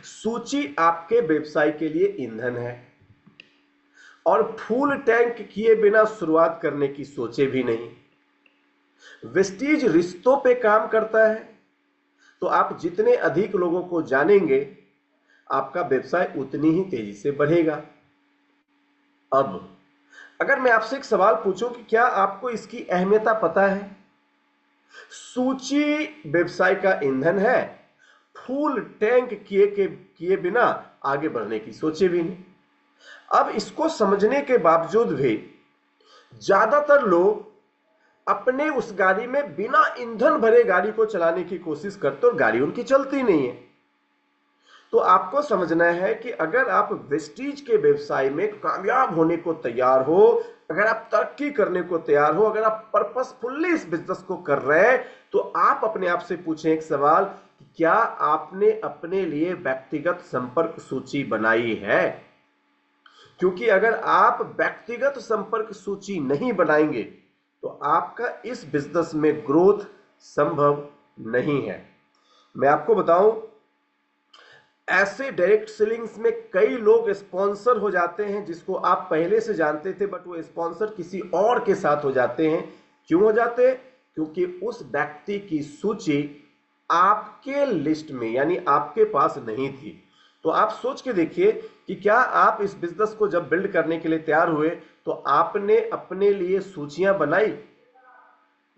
सूची आपके व्यवसाय के लिए ईंधन है और फुल टैंक किए बिना शुरुआत करने की सोचे भी नहीं। वेस्टीज रिश्तों पे काम करता है, तो आप जितने अधिक लोगों को जानेंगे आपका व्यवसाय उतनी ही तेजी से बढ़ेगा। अब अगर मैं आपसे एक सवाल पूछूं कि क्या आपको इसकी अहमियता पता है? सूची व्यवसाय का ईंधन है, फुल टैंक किए बिना आगे बढ़ने की सोचे भी नहीं। अब इसको समझने के बावजूद भी ज्यादातर लोग अपने उस गाड़ी में बिना ईंधन भरे गाड़ी को चलाने की कोशिश करते और गाड़ी उनकी चलती नहीं है। तो आपको समझना है कि अगर आप वेस्टीज के व्यवसाय में कामयाब होने को तैयार हो, अगर आप तरक्की करने को तैयार हो, अगर आप पर्पसफुल्ली इस बिजनेस को कर रहे हैं, तो आप अपने आप से पूछें एक सवाल कि क्या आपने अपने लिए व्यक्तिगत संपर्क सूची बनाई है? क्योंकि अगर आप व्यक्तिगत संपर्क सूची नहीं बनाएंगे तो आपका इस बिजनेस में ग्रोथ संभव नहीं है। मैं आपको बताऊं, ऐसे डायरेक्ट सेलिंग्स में कई लोग स्पॉन्सर हो जाते हैं जिसको आप पहले से जानते थे, बट वो स्पॉन्सर किसी और के साथ हो जाते हैं। क्यों हो जाते हैं? क्योंकि उस व्यक्ति की सूची आपके लिस्ट में यानी आपके पास नहीं थी। तो आप सोच के देखिए कि क्या आप इस बिजनेस को जब बिल्ड करने के लिए तैयार हुए तो आपने अपने लिए सूचियां बनाई?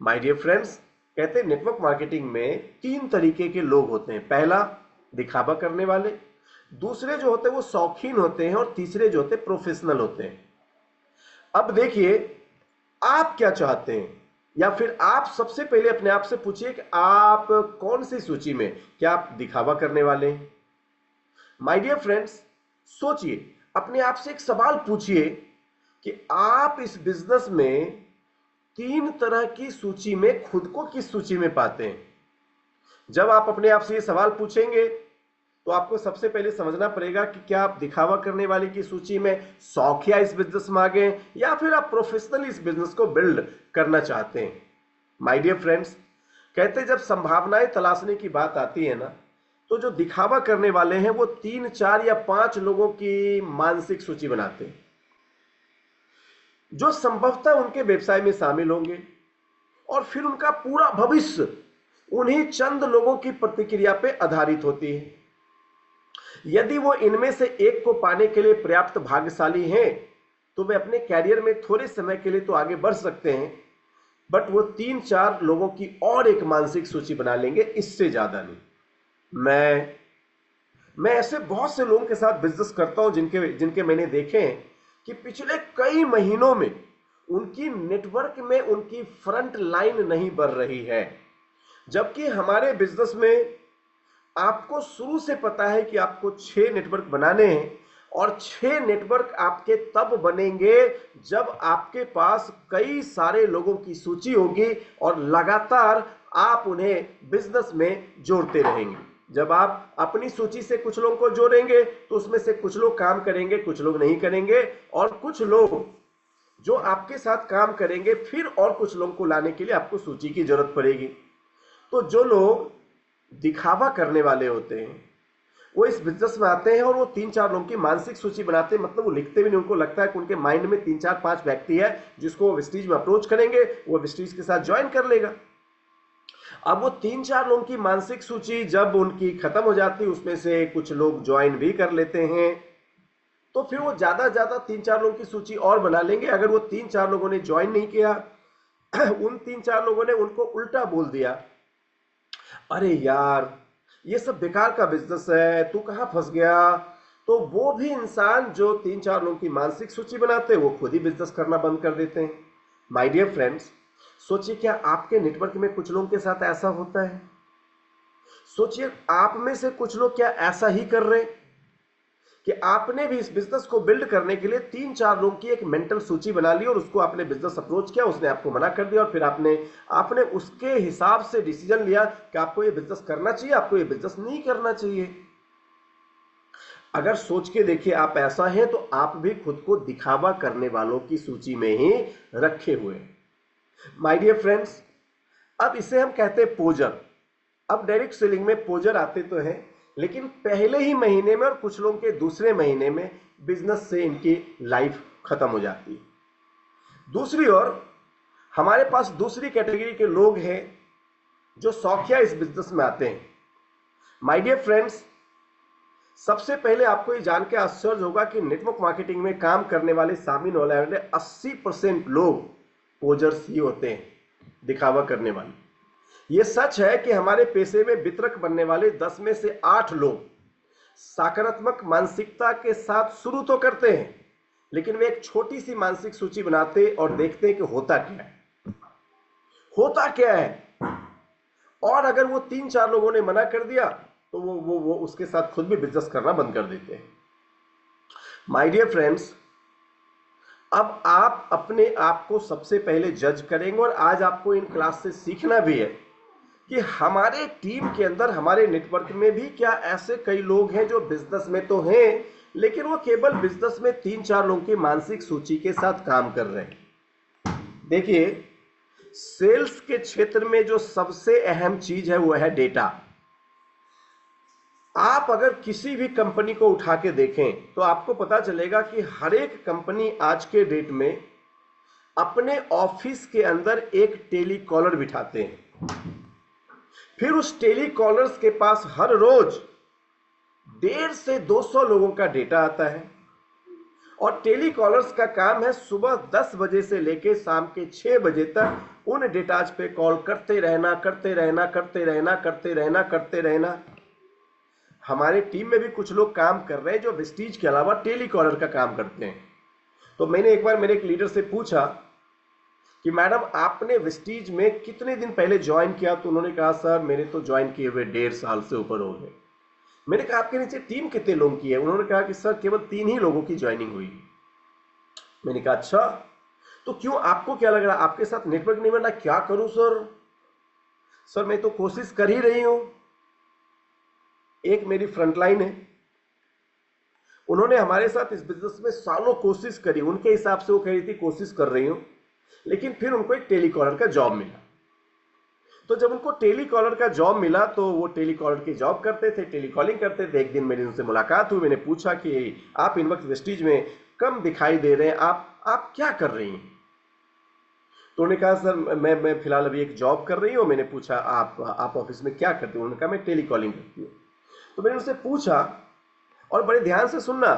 माय डियर फ्रेंड्स, कहते हैं नेटवर्क मार्केटिंग में तीन तरीके के लोग होते हैं। पहला, दिखावा करने वाले। दूसरे जो होते हैं वो शौकीन होते हैं और तीसरे जो होते हैं प्रोफेशनल होते हैं। अब देखिए, आप क्या चाहते हैं? या फिर आप सबसे पहले अपने आप से पूछिए कि आप कौन सी सूची में, क्या आप दिखावा करने वाले हैं? माय डियर फ्रेंड्स, सोचिए, अपने आप से एक सवाल पूछिए कि आप इस बिजनेस में तीन तरह की सूची में खुद को किस सूची में पाते हैं? जब आप अपने आप से ये सवाल पूछेंगे तो आपको सबसे पहले समझना पड़ेगा कि क्या आप दिखावा करने वाले की सूची में शौकिया इस बिजनेस में आ गए या फिर आप प्रोफेशनली इस बिजनेस को बिल्ड करना चाहते हैं। माय डियर फ्रेंड्स, कहते हैं जब संभावनाएं तलाशने की बात आती है ना, तो जो दिखावा करने वाले हैं वो 3, 4 या 5 लोगों की मानसिक सूची बनाते हैं जो संभवतः उनके व्यवसाय में शामिल होंगे, और फिर उनका पूरा भविष्य उन्हीं चंद लोगों की प्रतिक्रिया पे आधारित होती है। यदि वो इनमें से एक को पाने के लिए पर्याप्त भाग्यशाली हैं तो वे अपने कैरियर में थोड़े समय के लिए तो आगे बढ़ सकते हैं, बट वो 3-4 लोगों की और एक मानसिक सूची बना लेंगे, इससे ज्यादा नहीं। मैं ऐसे बहुत से लोगों के साथ बिजनेस करता हूं जिनके मैंने देखे हैं कि पिछले कई महीनों में उनकी नेटवर्क में उनकी फ्रंट लाइन नहीं बढ़ रही है, जबकि हमारे बिजनेस में आपको शुरू से पता है कि आपको 6 नेटवर्क बनाने हैं और 6 नेटवर्क आपके तब बनेंगे जब आपके पास कई सारे लोगों की सूची होगी और लगातार आप उन्हें बिजनेस में जोड़ते रहेंगे। जब आप अपनी सूची से कुछ लोगों को जोड़ेंगे तो उसमें से कुछ लोग काम करेंगे, कुछ लोग नहीं करेंगे, और कुछ लोग जो आपके साथ काम करेंगे फिर और कुछ लोगों को लाने के लिए आपको सूची की जरूरत पड़ेगी। तो जो लोग दिखावा करने वाले होते हैं वो इस बिजनेस में आते हैं और वो 3-4 लोगों की मानसिक सूची बनाते हैं, मतलब वो लिखते भी नहीं, उनको लगता है कि उनके माइंड में 3-4-5 व्यक्ति है जिसको वो विस्टीज में अप्रोच करेंगे, वो विस्टीज के साथ ज्वाइन कर लेगा। अब वो 3-4 लोगों की मानसिक सूची जब उनकी खत्म हो जाती है, उसमें से कुछ लोग ज्वाइन भी कर लेते हैं, तो फिर वो ज्यादा ज्यादा 3-4 लोगों की सूची और बना लेंगे। अगर वो 3-4 लोगों ने ज्वाइन नहीं किया, उन 3-4 लोगों ने उनको उल्टा बोल दिया, अरे यार ये सब बेकार का बिजनेस है, तू कहां फंस गया, तो वो भी इंसान जो 3-4 लोगों की मानसिक सूची बनाते हैं वो खुद ही बिजनेस करना बंद कर देते हैं। माय डियर फ्रेंड्स, सोचिए क्या आपके नेटवर्क में कुछ लोगों के साथ ऐसा होता है? सोचिए आप में से कुछ लोग क्या ऐसा ही कर रहे हैं कि आपने भी इस बिजनेस को बिल्ड करने के लिए 3-4 लोगों की एक मेंटल सूची बना ली और उसको आपने बिजनेस अप्रोच किया, उसने आपको मना कर दिया और फिर आपने उसके हिसाब से डिसीजन लिया कि आपको ये बिजनेस करना चाहिए, आपको ये बिजनेस नहीं करना चाहिए। अगर सोच के देखिए आप ऐसा है तो आप भी खुद को दिखावा करने वालों की सूची में ही रखे हुए हैं। माय डियर फ्रेंड्स, अब इसे हम कहते हैं पोजर। अब डायरेक्ट सेलिंग में पोजर आते तो हैं लेकिन पहले ही महीने में और कुछ लोगों के दूसरे महीने में बिजनेस से इनकी लाइफ खत्म हो जाती है। दूसरी ओर हमारे पास दूसरी कैटेगरी के लोग हैं जो शौकिया इस बिजनेस में आते हैं। माय डियर फ्रेंड्स, सबसे पहले आपको ये जान के आश्चर्य होगा कि नेटवर्क मार्केटिंग में काम करने वाले सामने वाले 80% लोग पोजर्स ही होते हैं, दिखावा करने वाले। यह सच है कि हमारे पेशे में वितरक बनने वाले 10 में से 8 लोग सकारात्मक मानसिकता के साथ शुरू तो करते हैं, लेकिन वे एक छोटी सी मानसिक सूची बनाते और देखते हैं कि होता क्या है। और अगर वो 3-4 लोगों ने मना कर दिया तो वो उसके साथ खुद भी बिजनेस करना बंद कर देते हैं। माय डियर फ्रेंड्स, अब आप अपने आप को सबसे पहले जज करेंगे और आज आपको इन क्लास से सीखना भी है कि हमारे टीम के अंदर, हमारे नेटवर्क में भी क्या ऐसे कई लोग हैं जो बिजनेस में तो हैं, लेकिन वो केवल बिजनेस में 3-4 लोगों की मानसिक सूची के साथ काम कर रहे हैं। देखिए, सेल्स के क्षेत्र में जो सबसे अहम चीज है वो है डेटा। आप अगर किसी भी कंपनी को उठा के देखें तो आपको पता चलेगा कि हर एक कंपनी आज के डेट में अपने ऑफिस के अंदर एक टेलीकॉलर बिठाते हैं। फिर उस टेलीकॉलर्स के पास हर रोज 150 से 200 लोगों का डेटा आता है और टेलीकॉलर्स का काम है सुबह 10 बजे से लेकर शाम के 6 बजे तक उन डेटाज पे कॉल करते रहना। हमारे टीम में भी कुछ लोग काम कर रहे हैं जो वेस्टीज के अलावा टेलीकॉलर का काम करते हैं। तो मैंने एक बार मेरे एक लीडर से पूछा कि मैडम आपने वेस्टीज में कितने दिन पहले ज्वाइन किया? तो उन्होंने कहा सर मेरे तो ज्वाइन किए हुए 1.5 साल से ऊपर हो गए। मैंने कहा आपके नीचे टीम कितने लोगों की है? उन्होंने कहा कि सर केवल 3 ही लोगों की ज्वाइनिंग हुई। मैंने कहा अच्छा, तो क्यों, आपको क्या लग रहा है आपके साथ नेटवर्क नहीं बनना? क्या करूं सर मैं तो कोशिश कर ही रही हूं। एक मेरी फ्रंटलाइन है, उन्होंने हमारे साथ इस बिजनेस में सालों कोशिश करी। उनके हिसाब से वो कह रही थी कोशिश कर रही हूं, लेकिन फिर उनको एक टेलीकॉलर का जॉब मिला। तो जब उनको टेलीकॉलर का जॉब मिला तो वो टेलीकॉलर की जॉब करते थे, टेलीकॉलिंग करते थे। एक दिन मेरी उनसे मुलाकात हुई, मैंने पूछा कि आप इन वक्त वेस्टीज में कम दिखाई दे रहे हैं, आप क्या कर रही हैं? तो उन्होंने कहा सर मैं फिलहाल अभी एक जॉब कर रही हूँ। मैंने पूछा आप ऑफिस में क्या करते हो? उन्होंने कहा मैं टेलीकॉलिंग करती हूँ। तो मैंने उनसे पूछा, और बड़े ध्यान से सुनना,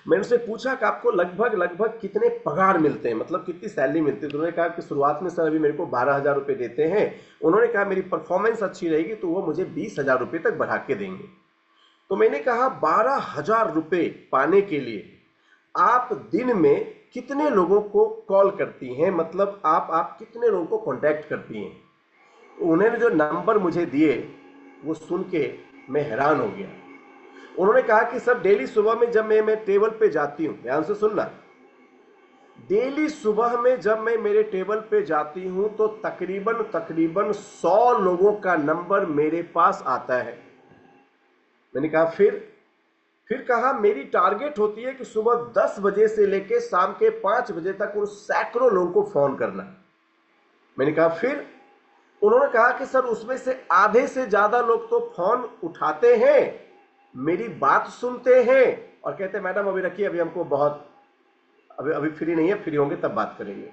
मैंने उनसे पूछा कि आपको लगभग कितने पगार मिलते हैं, मतलब कितनी सैलरी मिलती है? तो उन्होंने कहा कि शुरुआत में सर अभी मेरे को 12,000 रुपये देते हैं। उन्होंने कहा मेरी परफॉर्मेंस अच्छी रहेगी तो वो मुझे 20,000 रुपये तक बढ़ा के देंगे। तो मैंने कहा 12,000 रुपये पाने के लिए आप दिन में कितने लोगों को कॉल करती हैं, मतलब आप कितने लोगों को कॉन्टैक्ट करती हैं? उन्होंने जो नंबर मुझे दिए वो सुन के मैं हैरान हो गया। उन्होंने कहा कि सर डेली सुबह में जब मैं टेबल पे जाती हूँ, ध्यान से सुनना, डेली सुबह में जब मैं मेरे टेबल पे जाती हूं तो तकरीबन 100 लोगों का नंबर मेरे पास आता है। मैंने कहा फिर कहा मेरी टारगेट होती है कि सुबह 10 बजे से लेकर शाम के 5 बजे तक उन सैकड़ों लोगों को फोन करना। मैंने कहा फिर? उन्होंने कहा कि सर उसमें से आधे से ज्यादा लोग तो फोन उठाते हैं, मेरी बात सुनते हैं और कहते हैं मैडम अभी रखिए, अभी हमको बहुत अभी फ्री नहीं है, फ्री होंगे तब बात करेंगे,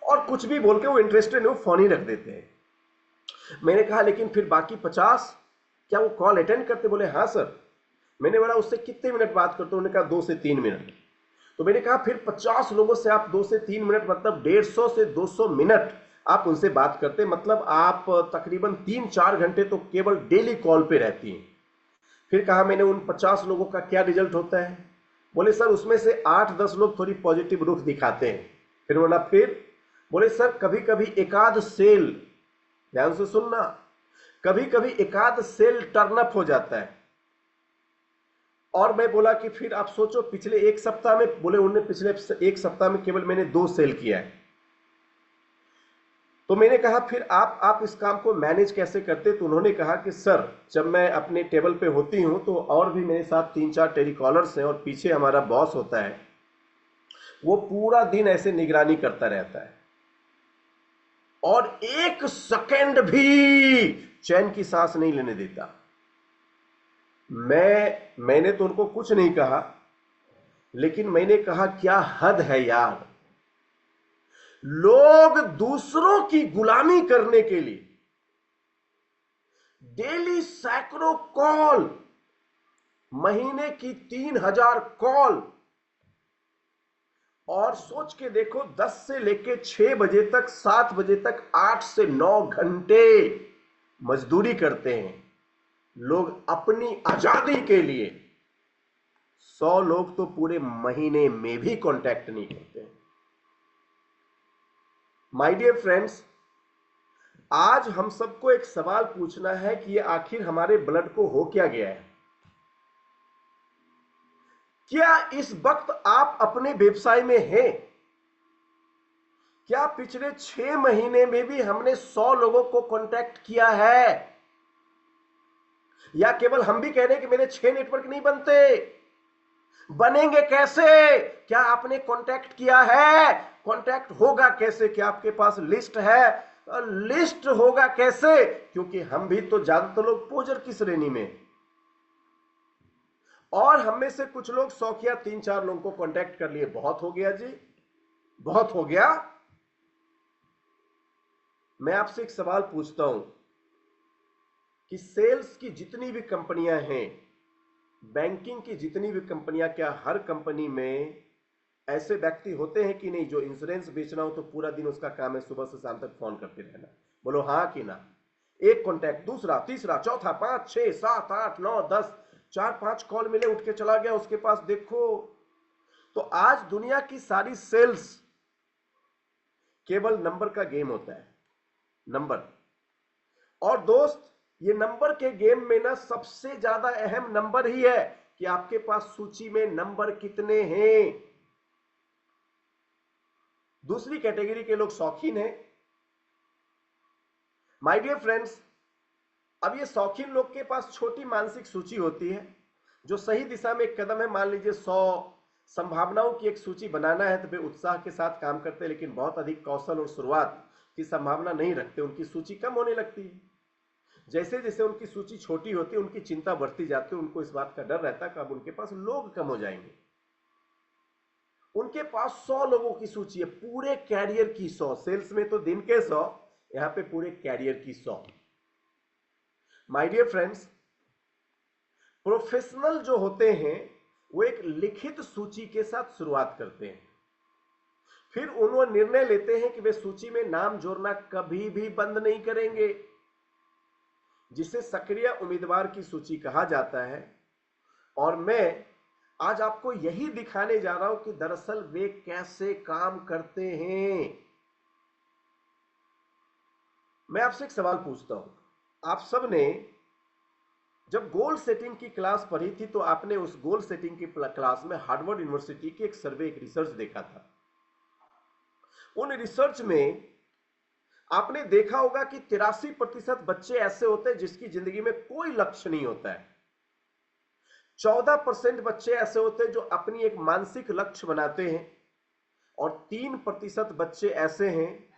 और कुछ भी बोल के वो इंटरेस्टेड नहीं, वो फोन ही रख देते हैं। मैंने कहा लेकिन फिर बाकी 50 क्या वो कॉल अटेंड करते? बोले हाँ सर। मैंने बोला उससे कितने मिनट बात करते? उन्होंने कहा 2 से 3 मिनट। तो मैंने कहा फिर 50 लोगों से आप 2 से 3 मिनट, मतलब 150 से 200 मिनट आप उनसे बात करते, मतलब आप तकरीबन 3-4 घंटे तो केवल डेली कॉल पे रहती हैं। फिर कहा मैंने उन 50 लोगों का क्या रिजल्ट होता है? बोले सर उसमें से 8-10 लोग थोड़ी पॉजिटिव रुख दिखाते हैं। फिर बोला फिर? बोले सर कभी कभी एकाध सेल, ध्यान से सुनना, कभी कभी एकाध सेल टर्न अप हो जाता है। और मैं बोला कि फिर आप सोचो पिछले 1 सप्ताह में, बोले उन्होंने पिछले 1 सप्ताह में केवल मैंने 2 सेल किया है। तो मैंने कहा फिर आप इस काम को मैनेज कैसे करते? तो उन्होंने कहा कि सर जब मैं अपने टेबल पे होती हूं तो और भी मेरे साथ 3-4 टेलीकॉलर्स हैं और पीछे हमारा बॉस होता है, वो पूरा दिन ऐसे निगरानी करता रहता है और 1 सेकंड भी चैन की सांस नहीं लेने देता। मैंने तो उनको कुछ नहीं कहा, लेकिन मैंने कहा क्या हद है यार। लोग दूसरों की गुलामी करने के लिए डेली सैकड़ों कॉल, महीने की 3,000 कॉल, और सोच के देखो 10 से लेके 6 बजे तक, 7 बजे तक 8 से 9 घंटे मजदूरी करते हैं लोग अपनी आजादी के लिए। 100 लोग तो पूरे महीने में भी कांटेक्ट नहीं करते। माय डियर फ्रेंड्स, आज हम सबको एक सवाल पूछना है कि ये आखिर हमारे ब्लड को हो क्या गया है। क्या इस वक्त आप अपने व्यवसाय में हैं? क्या पिछले 6 महीने में भी हमने 100 लोगों को कांटेक्ट किया है? या केवल हम भी कह रहे हैं कि मेरे 6 नेटवर्क नहीं बनते? बनेंगे कैसे? क्या आपने कांटेक्ट किया है? कांटेक्ट होगा कैसे? क्या आपके पास लिस्ट है? लिस्ट होगा कैसे? क्योंकि हम भी तो ज्यादातर लोग पोजर की श्रेणी में, और हम में से कुछ लोग 100 या 3-4 लोगों को कांटेक्ट कर लिए। बहुत हो गया जी, बहुत हो गया। मैं आपसे एक सवाल पूछता हूं कि सेल्स की जितनी भी कंपनियां हैं, बैंकिंग की जितनी भी कंपनियां, क्या हर कंपनी में ऐसे व्यक्ति होते हैं कि नहीं जो इंश्योरेंस बेचना हो तो पूरा दिन उसका काम है सुबह से शाम तक फोन करते रहना? बोलो हाँ कि ना। एक कॉन्टैक्ट, दूसरा, तीसरा, चौथा, 5, 6, 7, 8, 9, 10, 4-5 कॉल मिले, उठ के चला गया उसके पास। देखो, तो आज दुनिया की सारी सेल्स केवल नंबर का गेम होता है, नंबर। और दोस्त, ये नंबर के गेम में ना सबसे ज्यादा अहम नंबर ही है कि आपके पास सूची में नंबर कितने हैं। दूसरी कैटेगरी के लोग शौकीन हैं। माय डियर फ्रेंड्स, अब ये शौकीन लोग के पास छोटी मानसिक सूची होती है जो सही दिशा में एक कदम है। मान लीजिए 100 संभावनाओं की एक सूची बनाना है तो वे उत्साह के साथ काम करते हैं, लेकिन बहुत अधिक कौशल और शुरुआत की संभावना नहीं रखते। उनकी सूची कम होने लगती है। जैसे जैसे उनकी सूची छोटी होती है उनकी चिंता बढ़ती जाती है। उनको इस बात का डर रहता है कि अब उनके पास लोग कम हो जाएंगे। उनके पास 100 लोगों की सूची है, पूरे कैरियर की 100। सेल्स में तो दिन के 100, यहां पे पूरे कैरियर की 100। माय डियर फ्रेंड्स, प्रोफेशनल जो होते हैं वो एक लिखित सूची के साथ शुरुआत करते हैं, फिर उन्होंने निर्णय लेते हैं कि वे सूची में नाम जोड़ना कभी भी बंद नहीं करेंगे, जिसे सक्रिय उम्मीदवार की सूची कहा जाता है। और मैं आज आपको यही दिखाने जा रहा हूं कि दरअसल वे कैसे काम करते हैं। मैं आपसे एक सवाल पूछता हूं। आप सब ने जब गोल सेटिंग की क्लास पढ़ी थी तो आपने उस गोल सेटिंग की क्लास में हार्वर्ड यूनिवर्सिटी की एक सर्वे, एक रिसर्च देखा था। उन रिसर्च में आपने देखा होगा कि 83% बच्चे ऐसे होते हैं जिसकी जिंदगी में कोई लक्ष्य नहीं होता है। 14% बच्चे ऐसे होते हैं जो अपनी एक मानसिक लक्ष्य बनाते हैं, और 3% बच्चे ऐसे हैं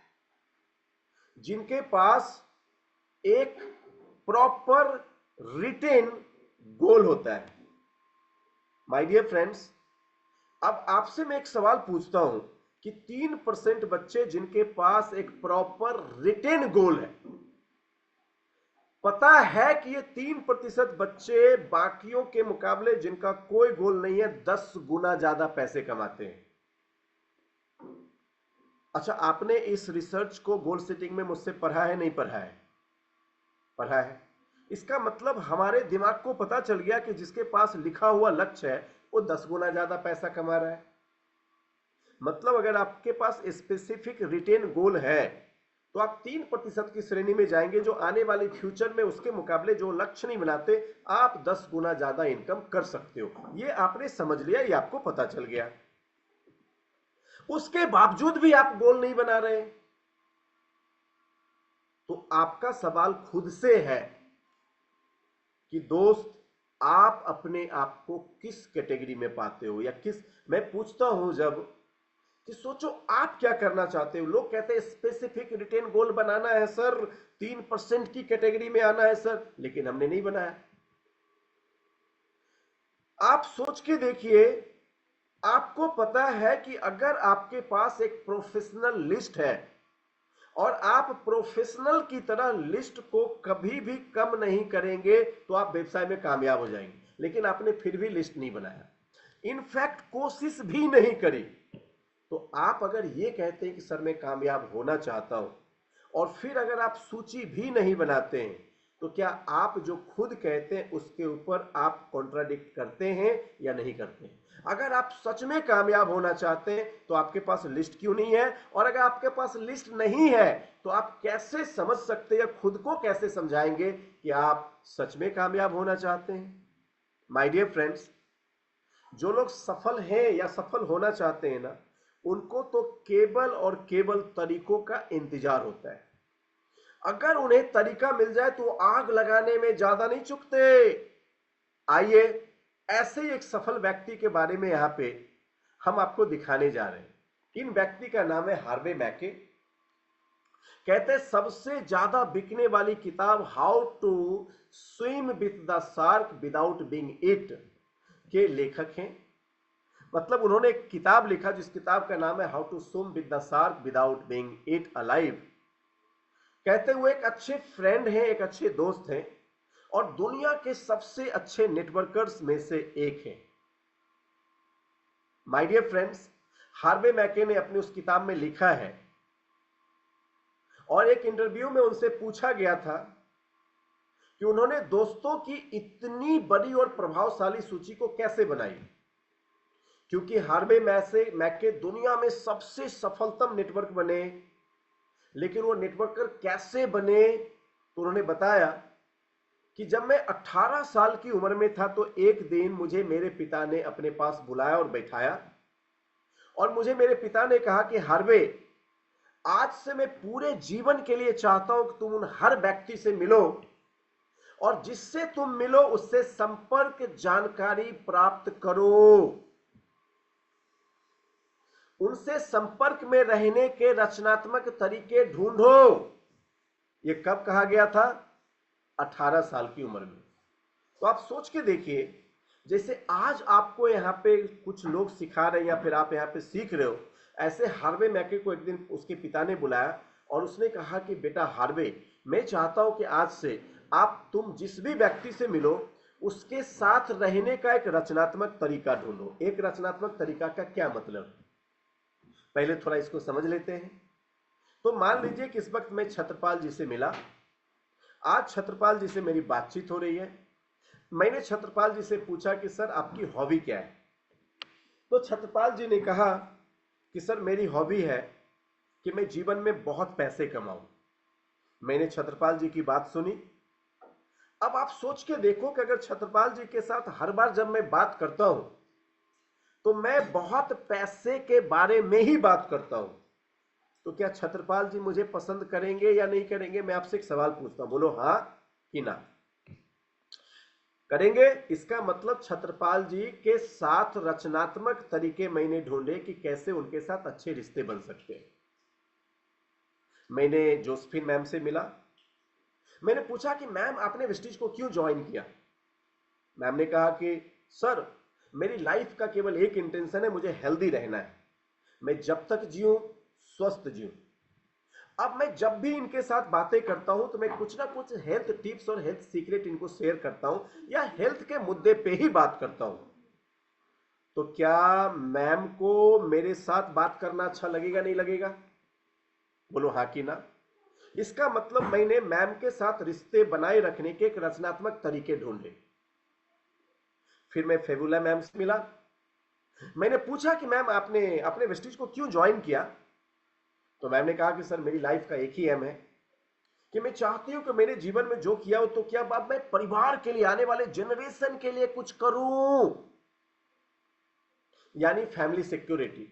जिनके पास एक प्रॉपर रिटेन गोल होता है। माय डियर फ्रेंड्स, अब आपसे मैं एक सवाल पूछता हूं कि 3% बच्चे जिनके पास एक प्रॉपर रिटेन गोल है, पता है कि ये 3% बच्चे बाकियों के मुकाबले जिनका कोई गोल नहीं है 10 गुना ज्यादा पैसे कमाते हैं। अच्छा, आपने इस रिसर्च को गोल सेटिंग में मुझसे पढ़ा है? नहीं पढ़ा है? पढ़ा है। इसका मतलब हमारे दिमाग को पता चल गया कि जिसके पास लिखा हुआ लक्ष्य है वो 10 गुना ज्यादा पैसा कमा रहा है। मतलब अगर आपके पास स्पेसिफिक रिटेन गोल है तो आप 3% की श्रेणी में जाएंगे, जो आने वाले फ्यूचर में उसके मुकाबले जो लक्ष्य नहीं बनाते आप 10 गुना ज्यादा इनकम कर सकते हो। ये आपने समझ लिया, ये आपको पता चल गया। उसके बावजूद भी आप गोल नहीं बना रहे, तो आपका सवाल खुद से है कि दोस्त, आप अपने आप को किस कैटेगरी में पाते हो, या किस। मैं पूछता हूं जब कि सोचो आप क्या करना चाहते हो। लोग कहते हैं स्पेसिफिक रिटेन गोल बनाना है सर, 3% की कैटेगरी में आना है सर, लेकिन हमने नहीं बनाया। आप सोच के देखिए, आपको पता है कि अगर आपके पास एक प्रोफेशनल लिस्ट है और आप प्रोफेशनल की तरह लिस्ट को कभी भी कम नहीं करेंगे तो आप व्यवसाय में कामयाब हो जाएंगे, लेकिन आपने फिर भी लिस्ट नहीं बनाया, इनफैक्ट कोशिश भी नहीं करी। तो आप अगर ये कहते हैं कि सर मैं कामयाब होना चाहता हूं और फिर अगर आप सूची भी नहीं बनाते हैं, तो क्या आप जो खुद कहते हैं उसके ऊपर आप कॉन्ट्राडिक्ट करते हैं या नहीं करते हैं? अगर आप सच में कामयाब होना चाहते हैं तो आपके पास लिस्ट क्यों नहीं है? और अगर आपके पास लिस्ट नहीं है तो आप कैसे समझ सकते हैं या खुद को कैसे समझाएंगे कि आप सच में कामयाब होना चाहते हैं? माय डियर फ्रेंड्स, जो लोग सफल हैं या सफल होना चाहते हैं ना, उनको तो केवल और केवल तरीकों का इंतजार होता है। अगर उन्हें तरीका मिल जाए तो आग लगाने में ज्यादा नहीं चुकते। आइए ऐसे ही एक सफल व्यक्ति के बारे में यहां पे हम आपको दिखाने जा रहे हैं। इन व्यक्ति का नाम है हार्वे मैके। कहते हैं सबसे ज्यादा बिकने वाली किताब how to swim with the shark without being it के लेखक हैं। मतलब उन्होंने एक किताब लिखा जिस किताब का नाम है how to swim with the shark without being it alive. कहते हुए एक अच्छे फ्रेंड हैं, एक अच्छे दोस्त हैं और दुनिया के सबसे अच्छे नेटवर्कर्स में से एक हैं। माय डियर फ्रेंड्स, हार्वे मैके ने अपनी उस किताब में लिखा है और एक इंटरव्यू में उनसे पूछा गया था कि उन्होंने दोस्तों की इतनी बड़ी और प्रभावशाली सूची को कैसे बनाई, क्योंकि हार्वे मैके दुनिया में सबसे सफलतम नेटवर्क बने। लेकिन वो नेटवर्कर कैसे बने? तो उन्होंने बताया कि जब मैं 18 साल की उम्र में था तो एक दिन मुझे मेरे पिता ने अपने पास बुलाया और बैठाया और मुझे मेरे पिता ने कहा कि हार्वे, आज से मैं पूरे जीवन के लिए चाहता हूं कि तुम उन हर व्यक्ति से मिलो और जिससे तुम मिलो उससे संपर्क जानकारी प्राप्त करो, उनसे संपर्क में रहने के रचनात्मक तरीके ढूंढो। यह कब कहा गया था? 18 साल की उम्र में। तो आप सोच के देखिए, जैसे आज आपको यहां पे कुछ लोग सिखा रहे हैं या फिर आप यहां पे सीख रहे हो, ऐसे हार्वे मैके को एक दिन उसके पिता ने बुलाया और उसने कहा कि बेटा हार्वे, मैं चाहता हूं कि आज से तुम जिस भी व्यक्ति से मिलो उसके साथ रहने का एक रचनात्मक तरीका ढूंढो। एक रचनात्मक तरीका का क्या मतलब? पहले थोड़ा इसको समझ लेते हैं। तो मान लीजिए कि इस वक्त मैं छत्रपाल जी से मिला। आज छत्रपाल जी से मेरी बातचीत हो रही है। मैंने छत्रपाल जी से पूछा कि सर आपकी हॉबी क्या है? तो छत्रपाल जी ने कहा कि सर मेरी हॉबी है कि मैं जीवन में बहुत पैसे कमाऊं। मैंने छत्रपाल जी की बात सुनी। अब आप सोच के देखो कि अगर छत्रपाल जी के साथ हर बार जब मैं बात करता हूं तो मैं बहुत पैसे के बारे में ही बात करता हूं, तो क्या छत्रपाल जी मुझे पसंद करेंगे या नहीं करेंगे? मैं आपसे एक सवाल पूछता हूं, बोलो हां कि ना। करेंगे। इसका मतलब छत्रपाल जी के साथ रचनात्मक तरीके मैंने ढूंढे कि कैसे उनके साथ अच्छे रिश्ते बन सकते हैं। मैंने जोसेफिन मैम से मिला। मैंने पूछा कि मैम आपने वेस्टीज को क्यों ज्वाइन किया? मैम ने कहा कि सर मेरी लाइफ का केवल एक इंटेंशन है, मुझे हेल्दी रहना है। मैं जब तक जीऊं स्वस्थ जीऊं। अब मैं जब भी इनके साथ बातें करता हूं तो मैं कुछ ना कुछ हेल्थ टिप्स और हेल्थ सीक्रेट इनको शेयर करता हूं या हेल्थ के मुद्दे पे ही बात करता हूं। तो क्या मैम को मेरे साथ बात करना अच्छा लगेगा नहीं लगेगा? बोलो हाँ कि ना। इसका मतलब मैंने मैम के साथ रिश्ते बनाए रखने के एक रचनात्मक तरीके ढूंढे। फिर मैं फेबुला मैम से मिला। मैंने पूछा कि मैम आपने अपने वेस्टीज को क्यों ज्वाइन किया? तो मैम ने कहा कि सर मेरी लाइफ का एक ही एम है कि मैं चाहती हूं कि मेरे जीवन में जो किया हो तो क्या अब मैं परिवार के लिए, आने वाले जनरेशन के लिए कुछ करूं, यानी फैमिली सिक्योरिटी।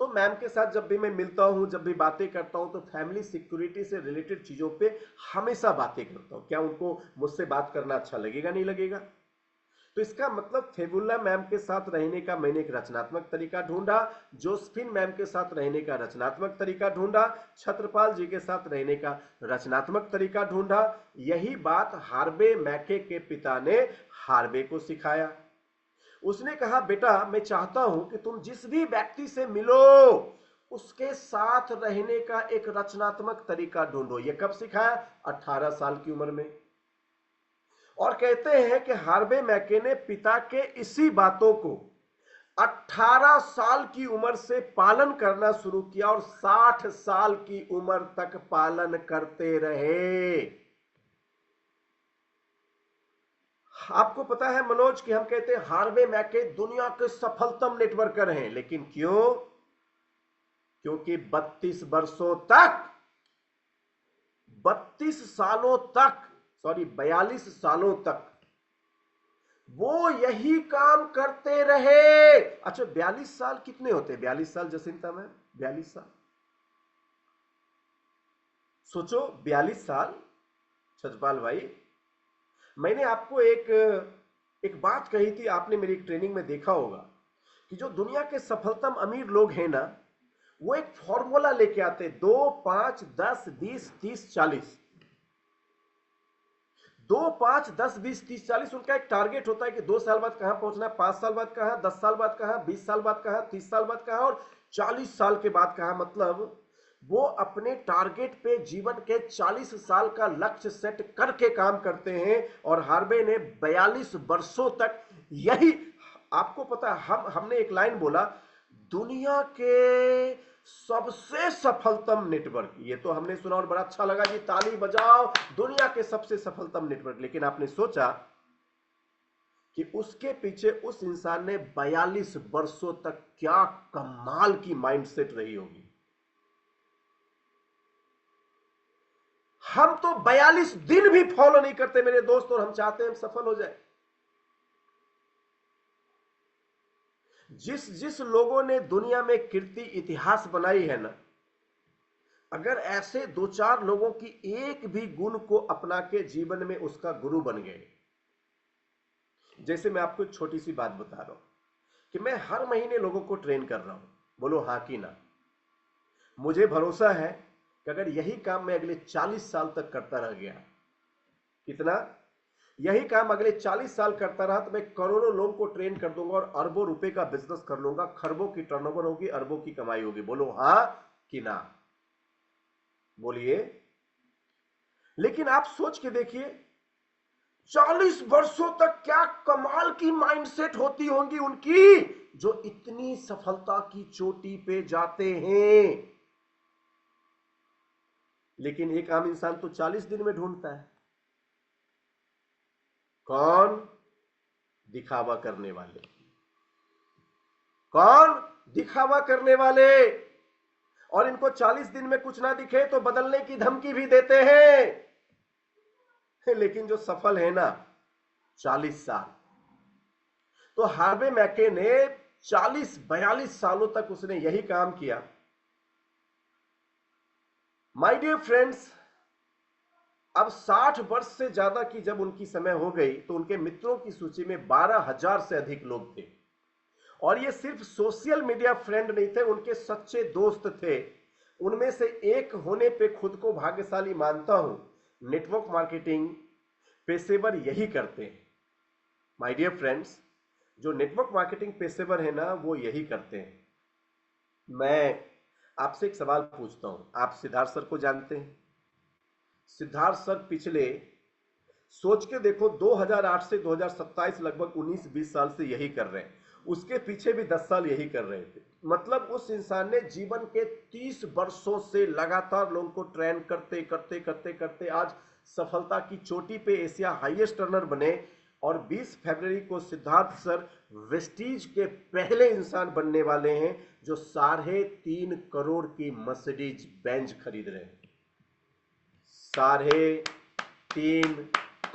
तो मैम के साथ जब भी मैं मिलता हूं, जब भी बातें करता हूं तो फैमिली सिक्योरिटी से रिलेटेड चीजों पे हमेशा बातें करता हूं। क्या उनको मुझसे बात करना अच्छा लगेगा नहीं लगेगा? तो इसका मतलब फेबुला मैम के साथ रहने का मैंने एक रचनात्मक तरीका ढूंढा, जोसेफिन मैम के साथ रहने का रचनात्मक तरीका ढूंढा, छत्रपाल जी के साथ रहने का रचनात्मक तरीका ढूंढा। यही बात हार्वे मैके के पिता ने हार्वे को सिखाया। उसने कहा बेटा मैं चाहता हूं कि तुम जिस भी व्यक्ति से मिलो उसके साथ रहने का एक रचनात्मक तरीका ढूंढो। यह कब सिखाया? 18 साल की उम्र में। और कहते हैं कि हार्वे मैके ने पिता के इसी बातों को 18 साल की उम्र से पालन करना शुरू किया और 60 साल की उम्र तक पालन करते रहे। आपको पता है मनोज कि हम कहते हैं हार्वे मैके दुनिया के सफलतम नेटवर्कर हैं, लेकिन क्यों? क्योंकि 32 वर्षों तक 32 सालों तक 42 सालों तक वो यही काम करते रहे। अच्छा 42 साल कितने होते हैं? 42 साल जसिंता में 42 साल सोचो, 42 साल। छजपाल भाई मैंने आपको एक बात कही थी, आपने मेरी ट्रेनिंग में देखा होगा कि जो दुनिया के सफलतम अमीर लोग हैं ना, वो एक फॉर्मूला लेके आते हैं 2, 5, 10, 20, 30, 40। 2, 5, 10, 20, 30, 40 उनका एक टारगेट होता है कि 2 साल बाद कहां पहुंचना है, 5 साल बाद कहां, 10 साल बाद कहां, 20 साल बाद कहां, 30 साल बाद कहां और 40 साल के बाद कहां। मतलब वो अपने टारगेट पे जीवन के 40 साल का लक्ष्य सेट करके काम करते हैं। और हार्वे ने 42 वर्षों तक यही, आपको पता है हमने एक लाइन बोला दुनिया के सबसे सफलतम नेटवर्क, ये तो हमने सुना और बड़ा अच्छा लगा जी, ताली बजाओ, दुनिया के सबसे सफलतम नेटवर्क। लेकिन आपने सोचा कि उसके पीछे उस इंसान ने 42 वर्षों तक क्या कमाल की माइंडसेट रही होगी। हम तो 42 दिन भी फॉलो नहीं करते मेरे दोस्त, और हम चाहते हैं हम सफल हो जाए। जिस जिस लोगों ने दुनिया में कीर्ति इतिहास बनाई है ना, अगर ऐसे 2-4 लोगों की एक भी गुण को अपना के जीवन में उसका गुरु बन गए। जैसे मैं आपको एक छोटी सी बात बता रहा हूं कि मैं हर महीने लोगों को ट्रेन कर रहा हूं, बोलो हां कि ना। मुझे भरोसा है कि अगर यही काम मैं अगले 40 साल तक करता रह गया, कितना, यही काम अगले 40 साल करता रहा तो मैं करोड़ों लोगों को ट्रेन कर दूंगा और अरबों रुपए का बिजनेस कर लूंगा, खरबों की टर्नओवर होगी, अरबों की कमाई होगी। बोलो हां कि ना, बोलिए। लेकिन आप सोच के देखिए 40 वर्षों तक क्या कमाल की माइंडसेट होती होंगी उनकी, जो इतनी सफलता की चोटी पे जाते हैं। लेकिन एक आम इंसान तो 40 दिन में ढूंढता है। कौन? दिखावा करने वाले। कौन? दिखावा करने वाले। और इनको 40 दिन में कुछ ना दिखे तो बदलने की धमकी भी देते हैं। लेकिन जो सफल है ना 40 साल, तो हार्वे मैके ने 40-42 सालों तक उसने यही काम किया। माय डियर फ्रेंड्स, अब 60 वर्ष से ज्यादा की जब उनकी समय हो गई तो उनके मित्रों की सूची में 12,000 से अधिक लोग थे। और ये सिर्फ सोशल मीडिया फ्रेंड नहीं थे, उनके सच्चे दोस्त थे। उनमें से एक होने पे खुद को भाग्यशाली मानता हूं। नेटवर्क मार्केटिंग पेशेवर यही करते हैं माय डियर फ्रेंड्स, जो नेटवर्क मार्केटिंग पेशेवर है ना वो यही करते हैं। मैं आपसे एक सवाल पूछता हूं, आप सिद्धार्थ सर को जानते हैं? सिद्धार्थ सर पिछले, सोच के देखो, 2008 से 2027 लगभग 19-20 साल से यही कर रहे हैं। उसके पीछे भी 10 साल यही कर रहे थे। मतलब उस इंसान ने जीवन के 30 वर्षों से लगातार लोगों को ट्रेन करते करते करते करते आज सफलता की चोटी पे एशिया हाईएस्ट अर्नर बने। और 20 फरवरी को सिद्धार्थ सर वेस्टीज के पहले इंसान बनने वाले हैं जो 3.5 करोड़ की मर्सिडीज बेंज खरीद रहे हैं। 3.5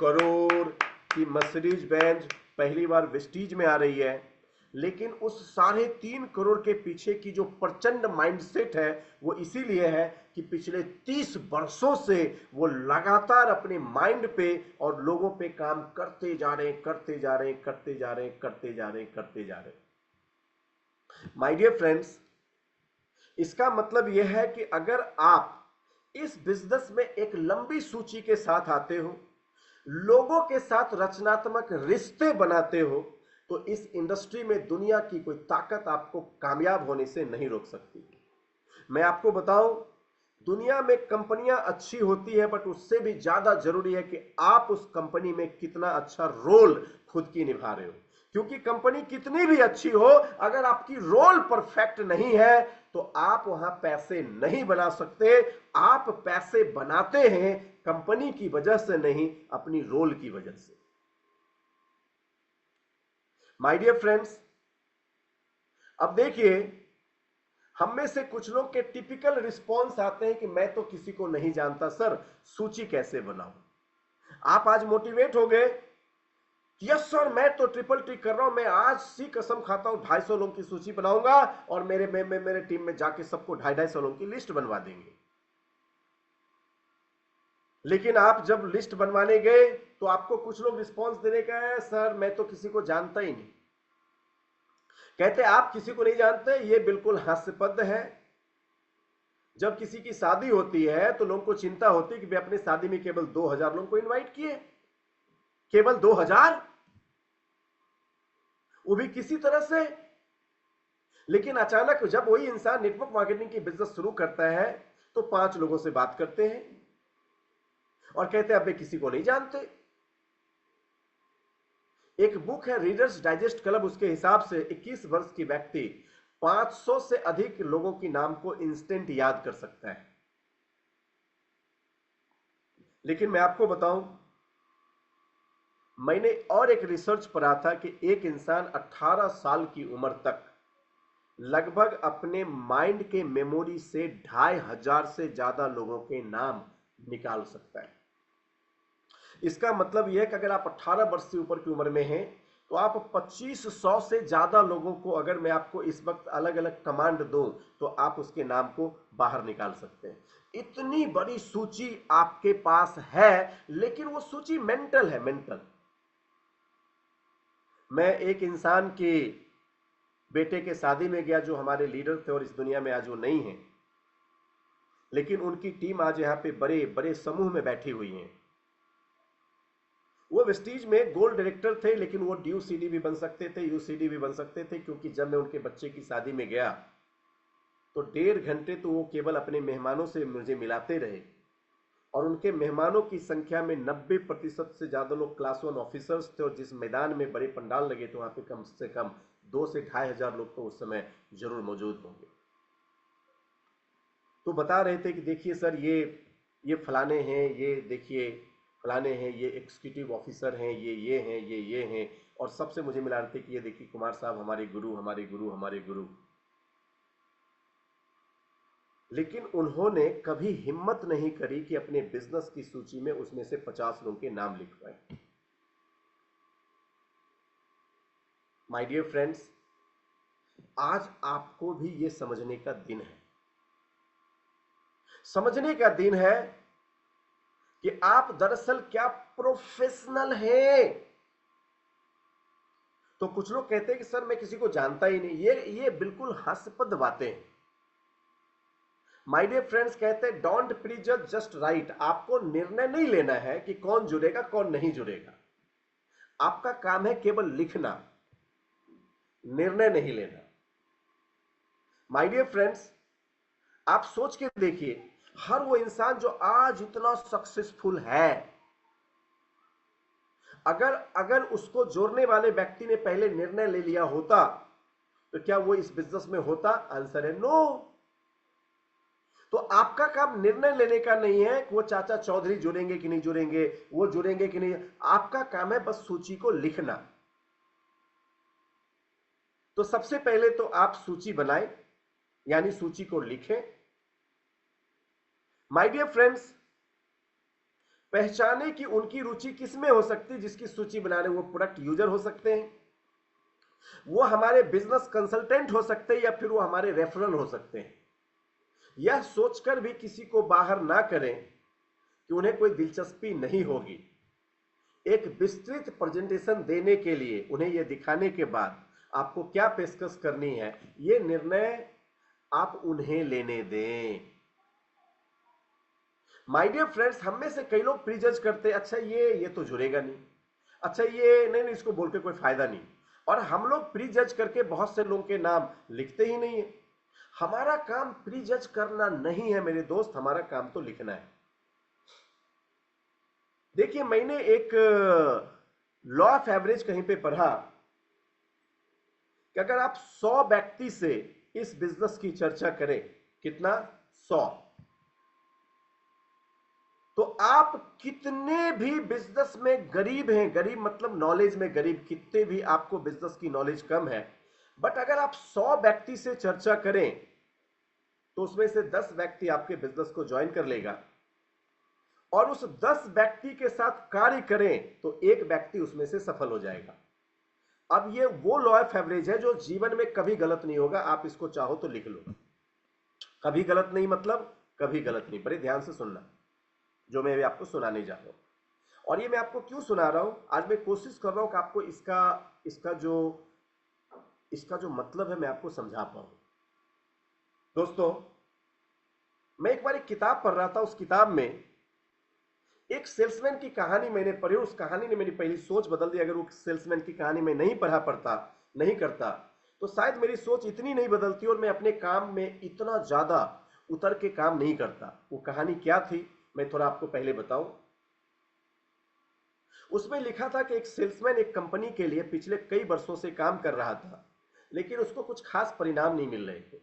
करोड़ की मर्सिडीज बेंज पहली बार वेस्टीज में आ रही है। लेकिन उस 3.5 करोड़ के पीछे की जो प्रचंड माइंडसेट है वो इसीलिए है कि पिछले 30 वर्षों से वो लगातार अपने माइंड पे और लोगों पे काम करते जा रहे हैं, करते जा रहे हैं, करते जा रहे हैं, करते जा रहे हैं, करते जा रहे हैं। माय डियर फ्रेंड्स, इसका मतलब यह है कि अगर आप इस बिजनेस में एक लंबी सूची के साथ आते हो, लोगों के साथ रचनात्मक रिश्ते बनाते हो, तो इस इंडस्ट्री में दुनिया की कोई ताकत आपको कामयाब होने से नहीं रोक सकती। मैं आपको बताऊं, दुनिया में कंपनियां अच्छी होती है, बट उससे भी ज्यादा जरूरी है कि आप उस कंपनी में कितना अच्छा रोल खुद की निभा रहे हो। क्योंकि कंपनी कितनी भी अच्छी हो, अगर आपकी रोल परफेक्ट नहीं है तो आप वहां पैसे नहीं बना सकते। आप पैसे बनाते हैं कंपनी की वजह से नहीं, अपनी रोल की वजह से। माय डियर फ्रेंड्स, अब देखिए, हम में से कुछ लोग के टिपिकल रिस्पॉन्स आते हैं कि मैं तो किसी को नहीं जानता सर, सूची कैसे बनाऊं। आप आज मोटिवेट हो गए, यस सर मैं तो ट्रिपल टी कर रहा हूं, मैं आज सी कसम खाता हूं 250 लोगों की सूची बनाऊंगा और मेरे टीम में जाके सबको 250 लोगों की लिस्ट बनवा देंगे। लेकिन आप जब लिस्ट बनवाने गए तो आपको कुछ लोग रिस्पॉन्स देने का है, सर मैं तो किसी को जानता ही नहीं। कहते आप किसी को नहीं जानते, ये बिल्कुल हास्यास्पद है। जब किसी की शादी होती है तो लोगों को चिंता होती है कि वे अपनी शादी में केवल 2000 लोगों को इनवाइट किए, केवल 2000, वो भी किसी तरह से। लेकिन अचानक जब वही इंसान नेटवर्क मार्केटिंग की बिजनेस शुरू करता है तो 5 लोगों से बात करते हैं और कहते हैं अब वे किसी को नहीं जानते। एक बुक है रीडर्स डाइजेस्ट क्लब, उसके हिसाब से 21 वर्ष की व्यक्ति 500 से अधिक लोगों की नाम को इंस्टेंट याद कर सकता है। लेकिन मैं आपको बताऊं, मैंने और एक रिसर्च पढ़ा था कि एक इंसान 18 साल की उम्र तक लगभग अपने माइंड के मेमोरी से 2500 से ज्यादा लोगों के नाम निकाल सकता है। इसका मतलब यह है कि अगर आप 18 वर्ष से ऊपर की उम्र में हैं तो आप 2500 से ज्यादा लोगों को, अगर मैं आपको इस वक्त अलग अलग कमांड दूं तो आप उसके नाम को बाहर निकाल सकते हैं। इतनी बड़ी सूची आपके पास है, लेकिन वो सूची मेंटल है, मेंटल। मैं एक इंसान के बेटे के शादी में गया जो हमारे लीडर थे और इस दुनिया में आज वो नहीं है, लेकिन उनकी टीम आज यहाँ पे बड़े बड़े समूह में बैठी हुई है। वो वेस्टीज में गोल्ड डायरेक्टर थे, लेकिन वो ड्यू सीडी भी बन सकते थे, यूसीडी भी बन सकते थे। क्योंकि जब मैं उनके बच्चे की शादी में गया तो 1.5 घंटे तो वो केवल अपने मेहमानों से मुझे मिलाते रहे और उनके मेहमानों की संख्या में 90% से ज्यादा लोग क्लास 1 ऑफिसर्स थे। और जिस मैदान में बड़े पंडाल लगे थे वहां पे कम से कम 2 से 2500 लोग तो उस समय जरूर मौजूद होंगे। तो बता रहे थे कि देखिए सर, ये फलाने हैं, ये देखिए फलाने हैं, ये एग्जीक्यूटिव ऑफिसर हैं, ये हैं, ये हैं। और सबसे मुझे मिला रहे थे कि ये देखिए कुमार साहब हमारे गुरु, हमारे गुरु, हमारे गुरु। लेकिन उन्होंने कभी हिम्मत नहीं करी कि अपने बिजनेस की सूची में उसमें से 50 लोगों के नाम लिखवाएं। माय डियर फ्रेंड्स, आज आपको भी यह समझने का दिन है, समझने का दिन है कि आप दरअसल क्या प्रोफेशनल हैं। तो कुछ लोग कहते हैं कि सर मैं किसी को जानता ही नहीं, ये बिल्कुल हास्यास्पद बातें हैं। माय डियर फ्रेंड्स, कहते हैं डोंट प्रीजज, जस्ट राइट। आपको निर्णय नहीं लेना है कि कौन जुड़ेगा कौन नहीं जुड़ेगा। आपका काम है केवल लिखना, निर्णय नहीं लेना। माय डियर फ्रेंड्स, आप सोच के देखिए, हर वो इंसान जो आज इतना सक्सेसफुल है, अगर उसको जोड़ने वाले व्यक्ति ने पहले निर्णय ले लिया होता तो क्या वो इस बिजनेस में होता? आंसर है नो। तो आपका काम निर्णय लेने का नहीं है कि वो चाचा चौधरी जुड़ेंगे कि नहीं जुड़ेंगे, वो जुड़ेंगे कि नहीं। आपका काम है बस सूची को लिखना। तो सबसे पहले तो आप सूची बनाएं, यानी सूची को लिखें। माय डियर फ्रेंड्स, पहचाने कि उनकी रुचि किसमें हो सकती है जिसकी सूची बना रहे। वो प्रोडक्ट यूजर हो सकते हैं, वो हमारे बिजनेस कंसल्टेंट हो सकते हैं, या फिर वो हमारे रेफरल हो सकते हैं। यह सोचकर भी किसी को बाहर ना करें कि उन्हें कोई दिलचस्पी नहीं होगी। एक विस्तृत प्रेजेंटेशन देने के लिए उन्हें यह दिखाने के बाद आपको क्या पेशकश करनी है, यह निर्णय आप उन्हें लेने दें। माय डियर फ्रेंड्स, हम में से कई लोग प्रीजज करते हैं, अच्छा ये तो जुड़ेगा नहीं, अच्छा ये नहीं, इसको बोल के कोई फायदा नहीं, और हम लोग प्री जज करके बहुत से लोगों के नाम लिखते ही नहीं है। हमारा काम प्री जज करना नहीं है मेरे दोस्त, हमारा काम तो लिखना है। देखिए, मैंने एक लॉ ऑफ एवरेज कहीं पे पढ़ा कि अगर आप 100 व्यक्ति से इस बिजनेस की चर्चा करें, कितना, 100, तो आप कितने भी बिजनेस में गरीब हैं, गरीब मतलब नॉलेज में गरीब, कितने भी आपको बिजनेस की नॉलेज कम है, बट अगर आप 100 व्यक्ति से चर्चा करें तो उसमें से 10 व्यक्ति आपके बिजनेस को ज्वाइन कर लेगा, और उस 10 व्यक्ति के साथ कार्य करें तो एक व्यक्ति उसमें से सफल हो जाएगा। अब ये वो लॉ ऑफ एवरेज है जो जीवन में कभी गलत नहीं होगा। आप इसको चाहो तो लिख लो। कभी गलत नहीं मतलब कभी गलत नहीं। बड़े ध्यान से सुनना जो मैं आपको सुनाने जा रहा हूं। और ये मैं आपको क्यों सुना रहा हूं, आज मैं कोशिश कर रहा हूं कि आपको इसका जो मतलब है मैं आपको समझा पाऊं। दोस्तों, मैं एक बार एक किताब पढ़ रहा था। उस किताब में एक सेल्समैन की कहानी मैंने पढ़ी। उस कहानी ने मेरी पहली सोच बदल दी। अगर वो सेल्समैन की कहानी में नहीं करता तो शायद मेरी सोच इतनी नहीं बदलती और मैं अपने काम में इतना ज्यादा उतर के काम नहीं करता। वो कहानी क्या थी, मैं थोड़ा आपको पहले बताऊं। उसमें लिखा था कि एक सेल्समैन एक कंपनी के लिए पिछले कई वर्षों से काम कर रहा था, लेकिन उसको कुछ खास परिणाम नहीं मिल रहे थे।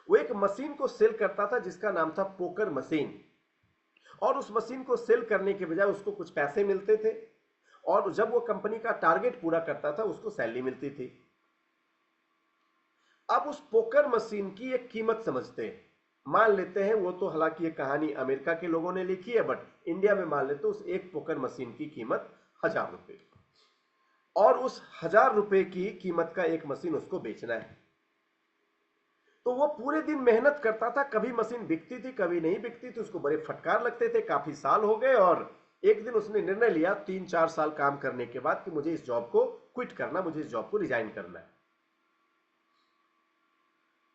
वो एक मशीन को सेल करता था जिसका नाम था पोकर मशीन, और उस मशीन को सेल करने के बजाय उसको कुछ पैसे मिलते थे, और जब वो कंपनी का टारगेट पूरा करता था उसको सैलरी मिलती थी। अब उस पोकर मशीन की एक कीमत समझते हैं। मान लेते हैं, वो तो हालांकि ये कहानी अमेरिका के लोगों ने लिखी है, बट इंडिया में मान लेते हैं उस एक पोकर मशीन की कीमत 1000 रुपए, और उस 1000 रुपए की कीमत का एक मशीन उसको बेचना है। तो वो पूरे दिन मेहनत करता था, कभी मशीन बिकती थी कभी नहीं बिकती थी, उसको बड़े फटकार लगते थे। काफी साल हो गए और एक दिन उसने निर्णय लिया 3-4 साल काम करने के बाद कि मुझे इस जॉब को क्विट करना, मुझे इस जॉब को रिजाइन करना है।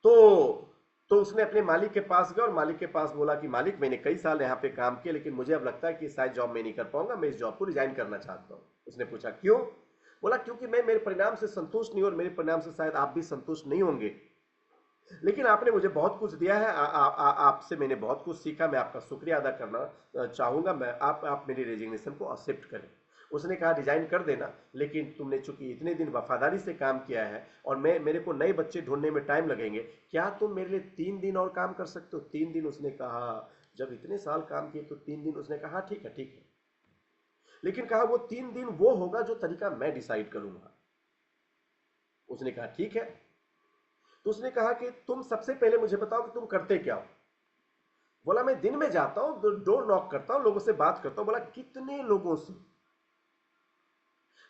तो उसने अपने मालिक के पास गया और मालिक के पास बोला कि मालिक, मैंने कई साल यहाँ पे काम किया लेकिन मुझे अब लगता है कि शायद जॉब में नहीं कर पाऊंगा, मैं इस जॉब को रिजाइन करना चाहता हूँ। उसने पूछा क्यों? बोला क्योंकि मैं मेरे परिणाम से संतुष्ट नहीं, और मेरे परिणाम से शायद आप भी संतुष्ट नहीं होंगे, लेकिन आपने मुझे बहुत कुछ दिया है, आपसे मैंने बहुत कुछ सीखा, मैं आपका शुक्रिया अदा करना चाहूंगा, मैं आप मेरी रेजिग्नेशन को एक्सेप्ट करें। उसने कहा रिजाइन कर देना, लेकिन तुमने चूंकि इतने दिन वफादारी से काम किया है और मेरे को नए बच्चे ढूंढने में टाइम लगेंगे, क्या तुम मेरे लिए 3 दिन और काम कर सकते हो? 3 दिन? उसने कहा, जब इतने साल काम किए तो 3 दिन? उसने कहा ठीक है ठीक है, लेकिन कहा वो 3 दिन वो होगा जो तरीका मैं डिसाइड करूंगा। उसने कहा ठीक है। तो उसने कहा कि तुम सबसे पहले मुझे बताओ कि तुम करते क्या हो? बोला मैं दिन में जाता हूं, डोर नॉक करता हूं, लोगों से बात करता हूं। बोला कितने लोगों से?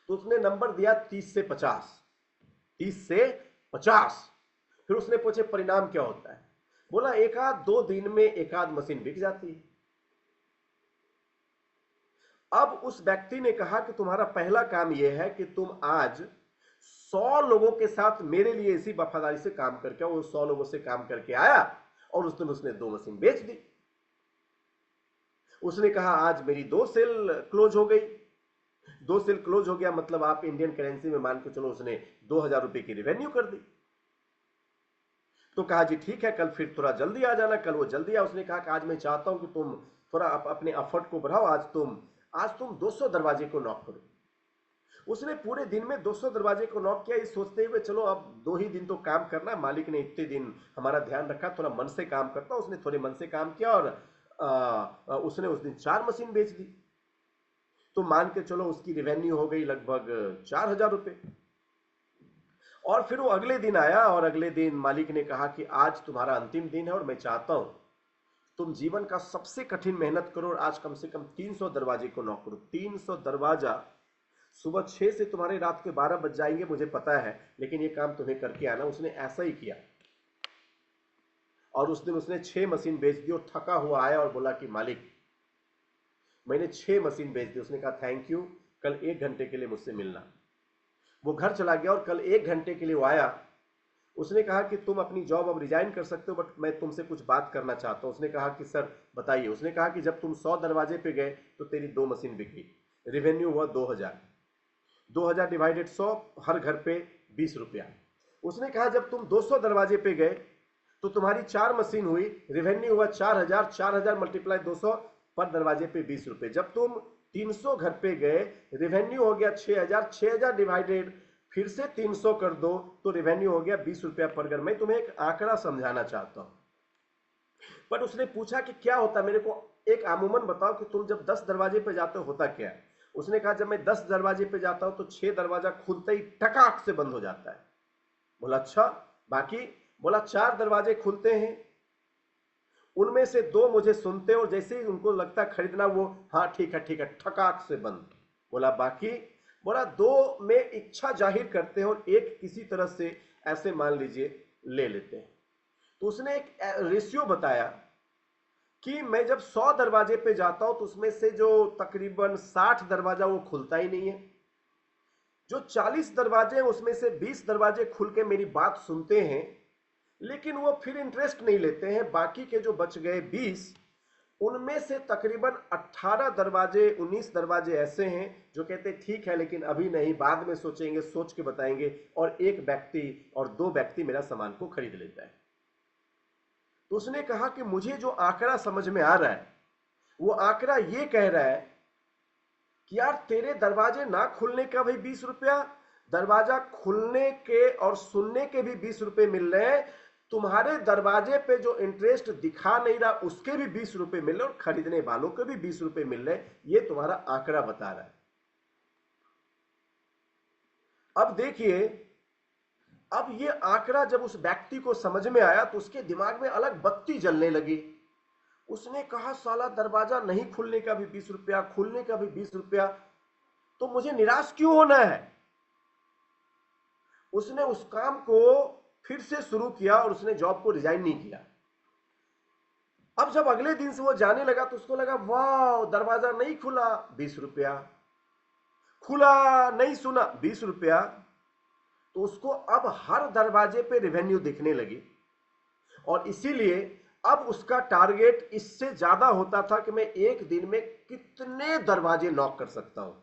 तो उसने नंबर दिया 30 से 50। 30 से 50। फिर उसने पूछे परिणाम क्या होता है? बोला एक आध 2 दिन में एक आध मशीन बिक जाती है। अब उस व्यक्ति ने कहा कि तुम्हारा पहला काम यह है कि तुम आज 100 लोगों के साथ मेरे लिए इसी वफादारी से काम करके आओ। वो 100 लोगों से काम करके आया और उस दिन उसने 2 मशीन बेच दी। उसने कहा आज मेरी 2 सेल क्लोज हो गई। 2 सेल क्लोज हो गया मतलब आप इंडियन करेंसी में मान के चलो उसने 2000 रुपए की रेवेन्यू कर दी। तो कहा जी ठीक है, कल फिर थोड़ा जल्दी आ जाना। कल वो जल्दी आया। उसने कहा कि आज मैं चाहता हूं कि तुम थोड़ा अपने एफर्ट को बढ़ाओ, आज तुम 200 दरवाजे को नॉक करो। उसने पूरे दिन में 200 दरवाजे को नॉक किया, इस सोचते हुए चलो अब 2 ही दिन तो काम करना है, मालिक ने इतने दिन हमारा ध्यान रखा, थोड़ा मन से काम करता। उसने थोड़े मन से काम किया और उसने उस दिन 4 मशीन बेच दी। तो मान के चलो उसकी रेवेन्यू हो गई लगभग 4000 रुपए। और फिर वो अगले दिन आया और अगले दिन मालिक ने कहा कि आज तुम्हारा अंतिम दिन है और मैं चाहता हूं तुम जीवन का सबसे कठिन मेहनत करो और आज कम से कम 300 दरवाजे को नॉक करो। 300 दरवाजा, सुबह 6 से तुम्हारे रात के 12 बज जाएंगे मुझे पता है, लेकिन ये काम तुम्हें करके आना। उसने ऐसा ही किया और उस दिन उसने 6 मशीन बेच दी और थका हुआ आया और बोला कि मालिक मैंने 6 मशीन बेच दी। उसने कहा थैंक यू, कल 1 घंटे के लिए मुझसे मिलना। वो घर चला गया और कल 1 घंटे के लिए वो आया। उसने कहा कि तुम अपनी जॉब अब रिजाइन कर सकते हो, बट मैं तुमसे कुछ बात करना चाहता हूं। उसने कहा कि सर बताइए। उसने कहा कि जब तुम 100 दरवाजे पे गए तो तेरी 2 मशीन बिकी, रेवेन्यू हुआ 2000। 2000 डिवाइडेड 100, हर घर पे 20 रुपया। उसने कहा जब तुम 200 दरवाजे पे गए तो तुम्हारी 4 मशीन हुई, रेवेन्यू हुआ 4000, 4000 मल्टीप्लाई 200, पर दरवाजे पे 20 रुपए। जब तुम 300 घर पे गए, रेवेन्यू हो गया 6000, 6000 डिवाइडेड फिर से 300 कर दो तो रेवेन्यू हो गया 20 रुपया पर घर। मैं तुम्हें एक आंकड़ा समझाना चाहता हूं। पर उसने पूछा कि क्या होता, मेरे को एक आमूमन बताओ कि तुम जब 10 दरवाजे पे जाते हो होता क्या है। उसने कहा जब मैं 10 दरवाजे पे जाता हूं तो 6 दरवाजा खुलते ही टकाक से बंद हो जाता है। बोला अच्छा, बाकी? बोला 4 दरवाजे खुलते हैं, उनमें से 2 मुझे सुनते और जैसे ही उनको लगता खरीदना वो हाँ ठीक है ठकाक से बंद। बोला बाकी? बोला 2 में इच्छा जाहिर करते हैं और एक किसी तरह से ऐसे मान लीजिए ले लेते हैं। तो उसने एक रेशियो बताया कि मैं जब 100 दरवाजे पे जाता हूं तो उसमें से जो तकरीबन 60 दरवाजा वो खुलता ही नहीं है। जो 40 दरवाजे हैं उसमें से 20 दरवाजे खुल के मेरी बात सुनते हैं, लेकिन वो फिर इंटरेस्ट नहीं लेते हैं। बाकी के जो बच गए 20, उनमें से तकरीबन 18 दरवाजे 19 दरवाजे ऐसे हैं जो कहते हैं ठीक है लेकिन अभी नहीं, बाद में सोचेंगे, सोच के बताएंगे, और एक व्यक्ति और 2 व्यक्ति मेरा सामान को खरीद लेता है। तो उसने कहा कि मुझे जो आंकड़ा समझ में आ रहा है वो आंकड़ा ये कह रहा है कि यार तेरे दरवाजे ना खुलने का भी 20 रुपया, दरवाजा खुलने के और सुनने के भी 20 रुपए मिल रहे हैं, तुम्हारे दरवाजे पे जो इंटरेस्ट दिखा नहीं रहा उसके भी 20 रुपए मिल रहे और खरीदने वालों के भी 20 रुपए मिल रहे हैं। ये तुम्हारा आंकड़ा बता रहा है। अब देखिए, अब ये आंकड़ा जब उस व्यक्ति को समझ में आया तो उसके दिमाग में अलग बत्ती जलने लगी। उसने कहा साला दरवाजा नहीं खुलने का भी 20 रुपया, खुलने का भी 20 रुपया, तो मुझे निराश क्यों होना है। उसने उस काम को फिर से शुरू किया और उसने जॉब को रिजाइन नहीं किया। अब जब अगले दिन से वो जाने लगा तो उसको लगा वाह, दरवाजा नहीं खुला 20 रुपया, खुला नहीं सुना 20 रुपया। तो उसको अब हर दरवाजे पे रेवेन्यू दिखने लगी और इसीलिए अब उसका टारगेट इससे ज्यादा होता था कि मैं एक दिन में कितने दरवाजे नॉक कर सकता हूं।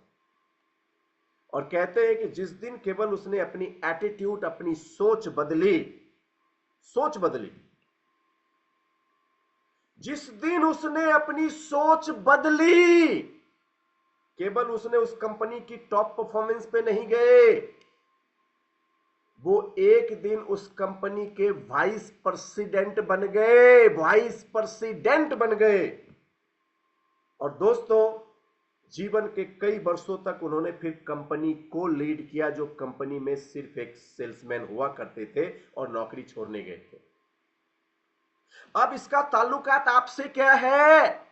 और कहते हैं कि जिस दिन केवल उसने अपनी एटीट्यूड, अपनी सोच बदली, जिस दिन उसने अपनी सोच बदली, केवल उसने उस कंपनी की टॉप परफॉर्मेंस पे नहीं गए, वो एक दिन उस कंपनी के वाइस प्रेसिडेंट बन गए। और दोस्तों, जीवन के कई वर्षों तक उन्होंने फिर कंपनी को लीड किया, जो कंपनी में सिर्फ एक सेल्समैन हुआ करते थे और नौकरी छोड़ने गए थे। अब इसका ताल्लुकात आपसे क्या है?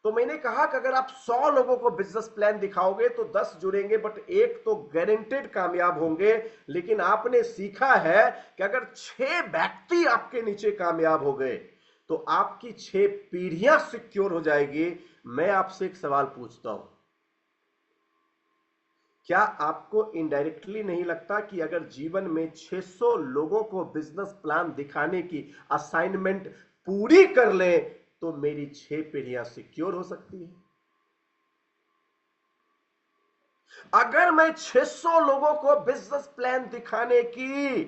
तो मैंने कहा कि अगर आप 100 लोगों को बिजनेस प्लान दिखाओगे तो 10 जुड़ेंगे, बट एक तो गारंटेड कामयाब होंगे। लेकिन आपने सीखा है कि अगर 6 व्यक्ति आपके नीचे कामयाब हो गए तो आपकी 6 पीढ़ियां सिक्योर हो जाएगी। मैं आपसे एक सवाल पूछता हूं, क्या आपको इनडायरेक्टली नहीं लगता कि अगर जीवन में 600 लोगों को बिजनेस प्लान दिखाने की असाइनमेंट पूरी कर लें तो मेरी 6 पीढ़ियां सिक्योर हो सकती है? अगर मैं 600 लोगों को बिजनेस प्लान दिखाने की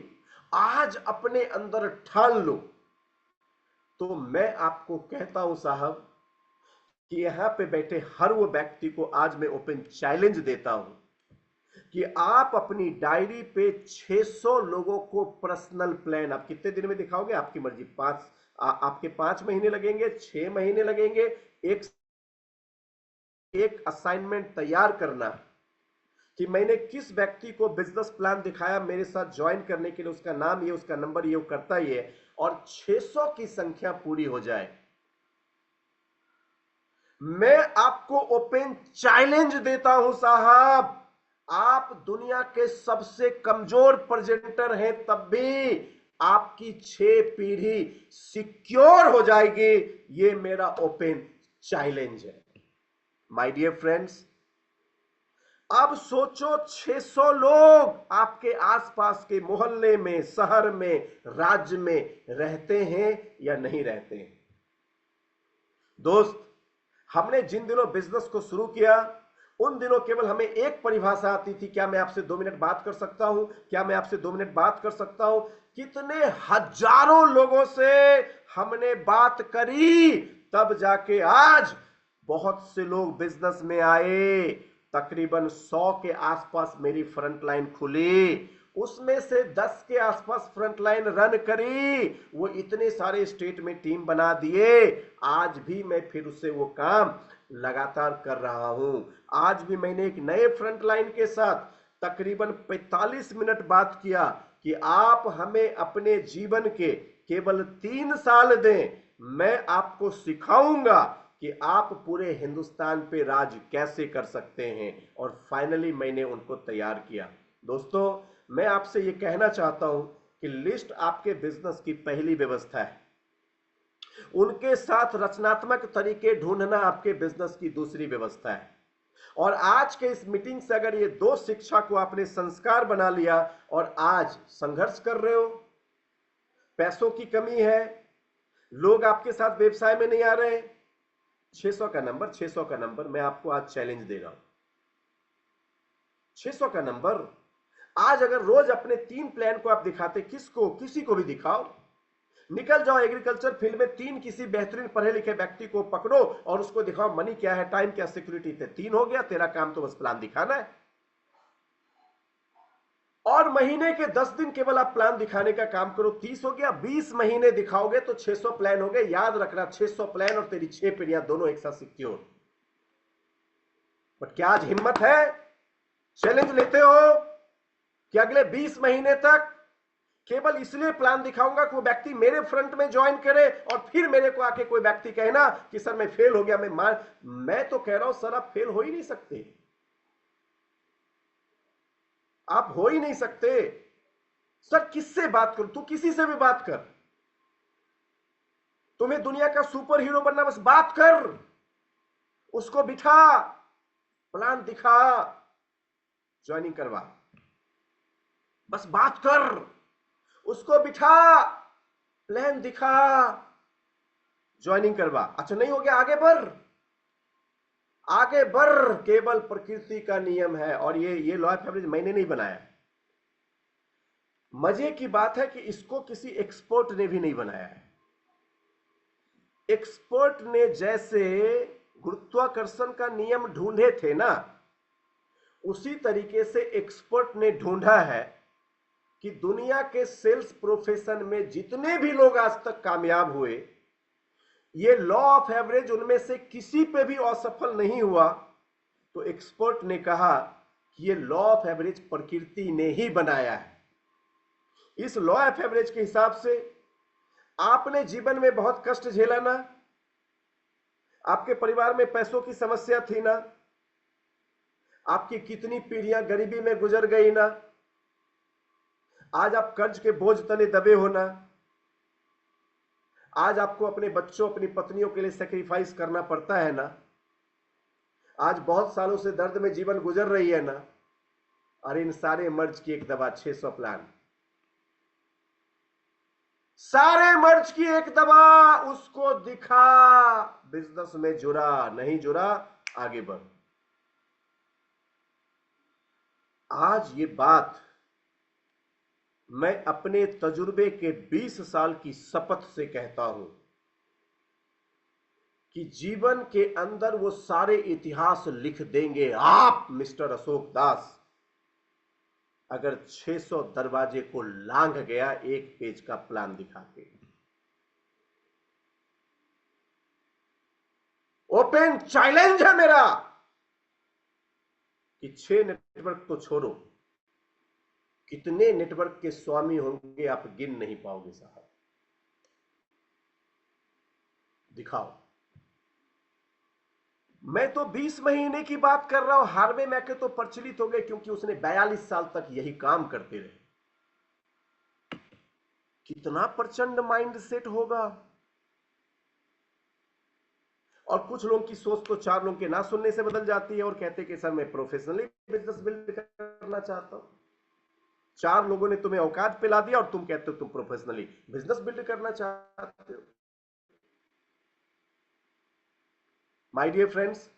आज अपने अंदर ठान लूं तो मैं आपको कहता हूं साहब कि यहां पे बैठे हर वो व्यक्ति को आज मैं ओपन चैलेंज देता हूं कि आप अपनी डायरी पे 600 लोगों को पर्सनल प्लान आप कितने दिन में दिखाओगे? आपकी मर्जी। आपके 5 महीने लगेंगे, 6 महीने लगेंगे, एक असाइनमेंट तैयार करना कि मैंने किस व्यक्ति को बिजनेस प्लान दिखाया मेरे साथ ज्वाइन करने के लिए, उसका नाम ये, उसका नंबर ये, वो करता ही है, और 600 की संख्या पूरी हो जाए। मैं आपको ओपन चैलेंज देता हूं साहब, आप दुनिया के सबसे कमजोर प्रेजेंटर हैं तब भी आपकी 6 पीढ़ी सिक्योर हो जाएगी। ये मेरा ओपन चैलेंज है। माय डियर फ्रेंड्स, अब सोचो 600 लोग आपके आसपास के मोहल्ले में, शहर में, राज्य में रहते हैं या नहीं रहते हैं? दोस्त, हमने जिन दिनों बिजनेस को शुरू किया उन दिनों केवल हमें एक परिभाषा आती थी, क्या मैं आपसे 2 मिनट बात कर सकता हूं, क्या मैं आपसे 2 मिनट बात कर सकता हूं। कितने हजारों लोगों से हमने बात करी, तब जाके आज बहुत से लोग बिजनेस में आए। तकरीबन 100 के आसपास मेरी फ्रंट लाइन खुली, उसमें से 10 के आसपास फ्रंट लाइन रन करी, वो इतने सारे स्टेट में टीम बना दिए। आज भी मैं फिर उससे वो काम लगातार कर रहा हूं। आज भी मैंने एक नए फ्रंट लाइन के साथ तकरीबन 45 मिनट बात किया कि आप हमें अपने जीवन के केवल 3 साल दें, मैं आपको सिखाऊंगा कि आप पूरे हिंदुस्तान पे राज कैसे कर सकते हैं। और फाइनली मैंने उनको तैयार किया। दोस्तों, मैं आपसे यह कहना चाहता हूं कि लिस्ट आपके बिजनेस की पहली व्यवस्था है, उनके साथ रचनात्मक तरीके ढूंढना आपके बिजनेस की दूसरी व्यवस्था है। और आज के इस मीटिंग से अगर ये 2 शिक्षा को आपने संस्कार बना लिया और आज संघर्ष कर रहे हो, पैसों की कमी है, लोग आपके साथ व्यवसाय में नहीं आ रहे, 600 का नंबर, 600 का नंबर मैं आपको आज चैलेंज दे रहा हूं। 600 का नंबर आज अगर रोज अपने 3 प्लान को आप दिखाते, किसको, किसी को भी दिखाओ, निकल जाओ एग्रीकल्चर फील्ड में 3 किसी बेहतरीन पढ़े लिखे व्यक्ति को पकड़ो और उसको दिखाओ मनी क्या है, टाइम क्या, सिक्योरिटी थे, 3 हो गया। तेरा काम तो बस प्लान दिखाना है। और महीने के 10 दिन केवल आप प्लान दिखाने का काम करो, 30 हो गया। 20 महीने दिखाओगे तो 600 प्लान हो गए। याद रखना, 600 प्लान और तेरी 6 पीढ़ियां दोनों एक साथ सिक्योर। बट क्या आज हिम्मत है, चैलेंज लेते हो कि अगले 20 महीने तक केवल इसलिए प्लान दिखाऊंगा कि वो व्यक्ति मेरे फ्रंट में ज्वाइन करे और फिर मेरे को आके कोई व्यक्ति कहना कि सर मैं फेल हो गया, मैं तो कह रहा हूं सर आप फेल हो ही नहीं सकते, आप हो ही नहीं सकते। सर किससे बात करूं? तू किसी से भी बात कर, तुम्हें दुनिया का सुपर हीरो बनना, बस बात कर, उसको बिठा, प्लान दिखा, ज्वाइनिंग करवा, बस बात कर, उसको बिठा, प्लान दिखा, ज्वाइनिंग करवा। अच्छा नहीं हो गया, आगे बढ़, आगे बढ़। केवल प्रकृति का नियम है और ये लॉ ऑफ एवरेज मैंने नहीं बनाया। मजे की बात है कि इसको किसी एक्सपर्ट ने भी नहीं बनाया है। एक्सपर्ट ने जैसे गुरुत्वाकर्षण का नियम ढूंढे थे ना, उसी तरीके से एक्सपर्ट ने ढूंढा है कि दुनिया के सेल्स प्रोफेशन में जितने भी लोग आज तक कामयाब हुए, ये लॉ ऑफ एवरेज उनमें से किसी पे भी असफल नहीं हुआ। तो एक्सपर्ट ने कहा कि ये लॉ ऑफ एवरेज प्रकृति ने ही बनाया है। इस लॉ ऑफ एवरेज के हिसाब से आपने जीवन में बहुत कष्ट झेला ना, आपके परिवार में पैसों की समस्या थी ना, आपकी कितनी पीढ़ियां गरीबी में गुजर गई ना, आज आप कर्ज के बोझ तले दबे हो ना, आज आपको अपने बच्चों, अपनी पत्नियों के लिए सेक्रीफाइस करना पड़ता है ना, आज बहुत सालों से दर्द में जीवन गुजर रही है ना। और इन सारे मर्ज की एक दवा, 600 प्लान, सारे मर्ज की एक दवा, उसको दिखा, बिजनेस में जुड़ा, नहीं जुड़ा आगे बढ़। आज ये बात मैं अपने तजुर्बे के 20 साल की शपथ से कहता हूं कि जीवन के अंदर वो सारे इतिहास लिख देंगे आप मिस्टर अशोक दास, अगर 600 दरवाजे को लांघ गया एक पेज का प्लान दिखा के। ओपन चैलेंज है मेरा कि 6 नेटवर्क तो छोड़ो, कितने नेटवर्क के स्वामी होंगे आप गिन नहीं पाओगे साहब। दिखाओ। मैं तो 20 महीने की बात कर रहा हूं, हार्वे मैके तो प्रचलित हो गए क्योंकि उसने 42 साल तक यही काम करते रहे। कितना प्रचंड माइंड सेट होगा। और कुछ लोगों की सोच तो 4 लोगों के ना सुनने से बदल जाती है और कहते कि सर मैं प्रोफेशनली बिजनेस बिल्ड करना चाहता हूं। 4 लोगों ने तुम्हें औकात पिला दिया और तुम कहते हो तुम प्रोफेशनली बिजनेस बिल्ड करना चाहते हो। माय डियर फ्रेंड्स,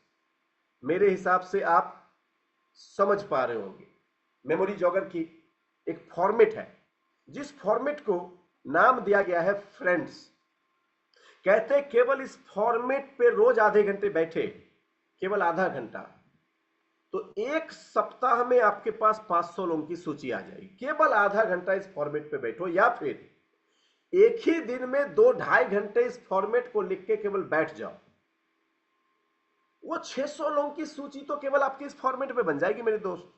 मेरे हिसाब से आप समझ पा रहे होंगे। मेमोरी जॉगर की एक फॉर्मेट है, जिस फॉर्मेट को नाम दिया गया है फ्रेंड्स। कहते केवल इस फॉर्मेट पे रोज आधे घंटे बैठे, केवल आधा घंटा, तो एक सप्ताह में आपके पास 500 लोगों की सूची आ जाएगी। केवल आधा घंटा इस फॉर्मेट पे बैठो, या फिर एक ही दिन में 2-2.5 घंटे इस फॉर्मेट को लिख के केवल बैठ जाओ, वो 600 लोगों की सूची तो केवल आपके इस फॉर्मेट पे बन जाएगी मेरे दोस्त।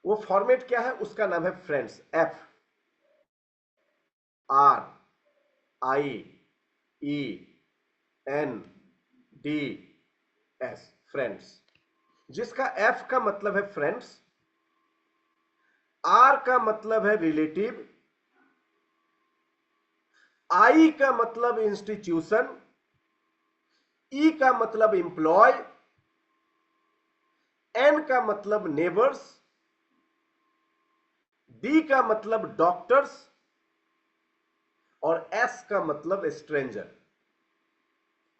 वो फॉर्मेट क्या है? उसका नाम है फ्रेंड्स। FRIENDS, friends. जिसका F का मतलब है फ्रेंड्स, R का मतलब है रिलेटिव, I का मतलब इंस्टीट्यूशन, E का मतलब इंप्लॉय, N का मतलब नेबर्स, D का मतलब डॉक्टर्स, और S का मतलब स्ट्रेंजर।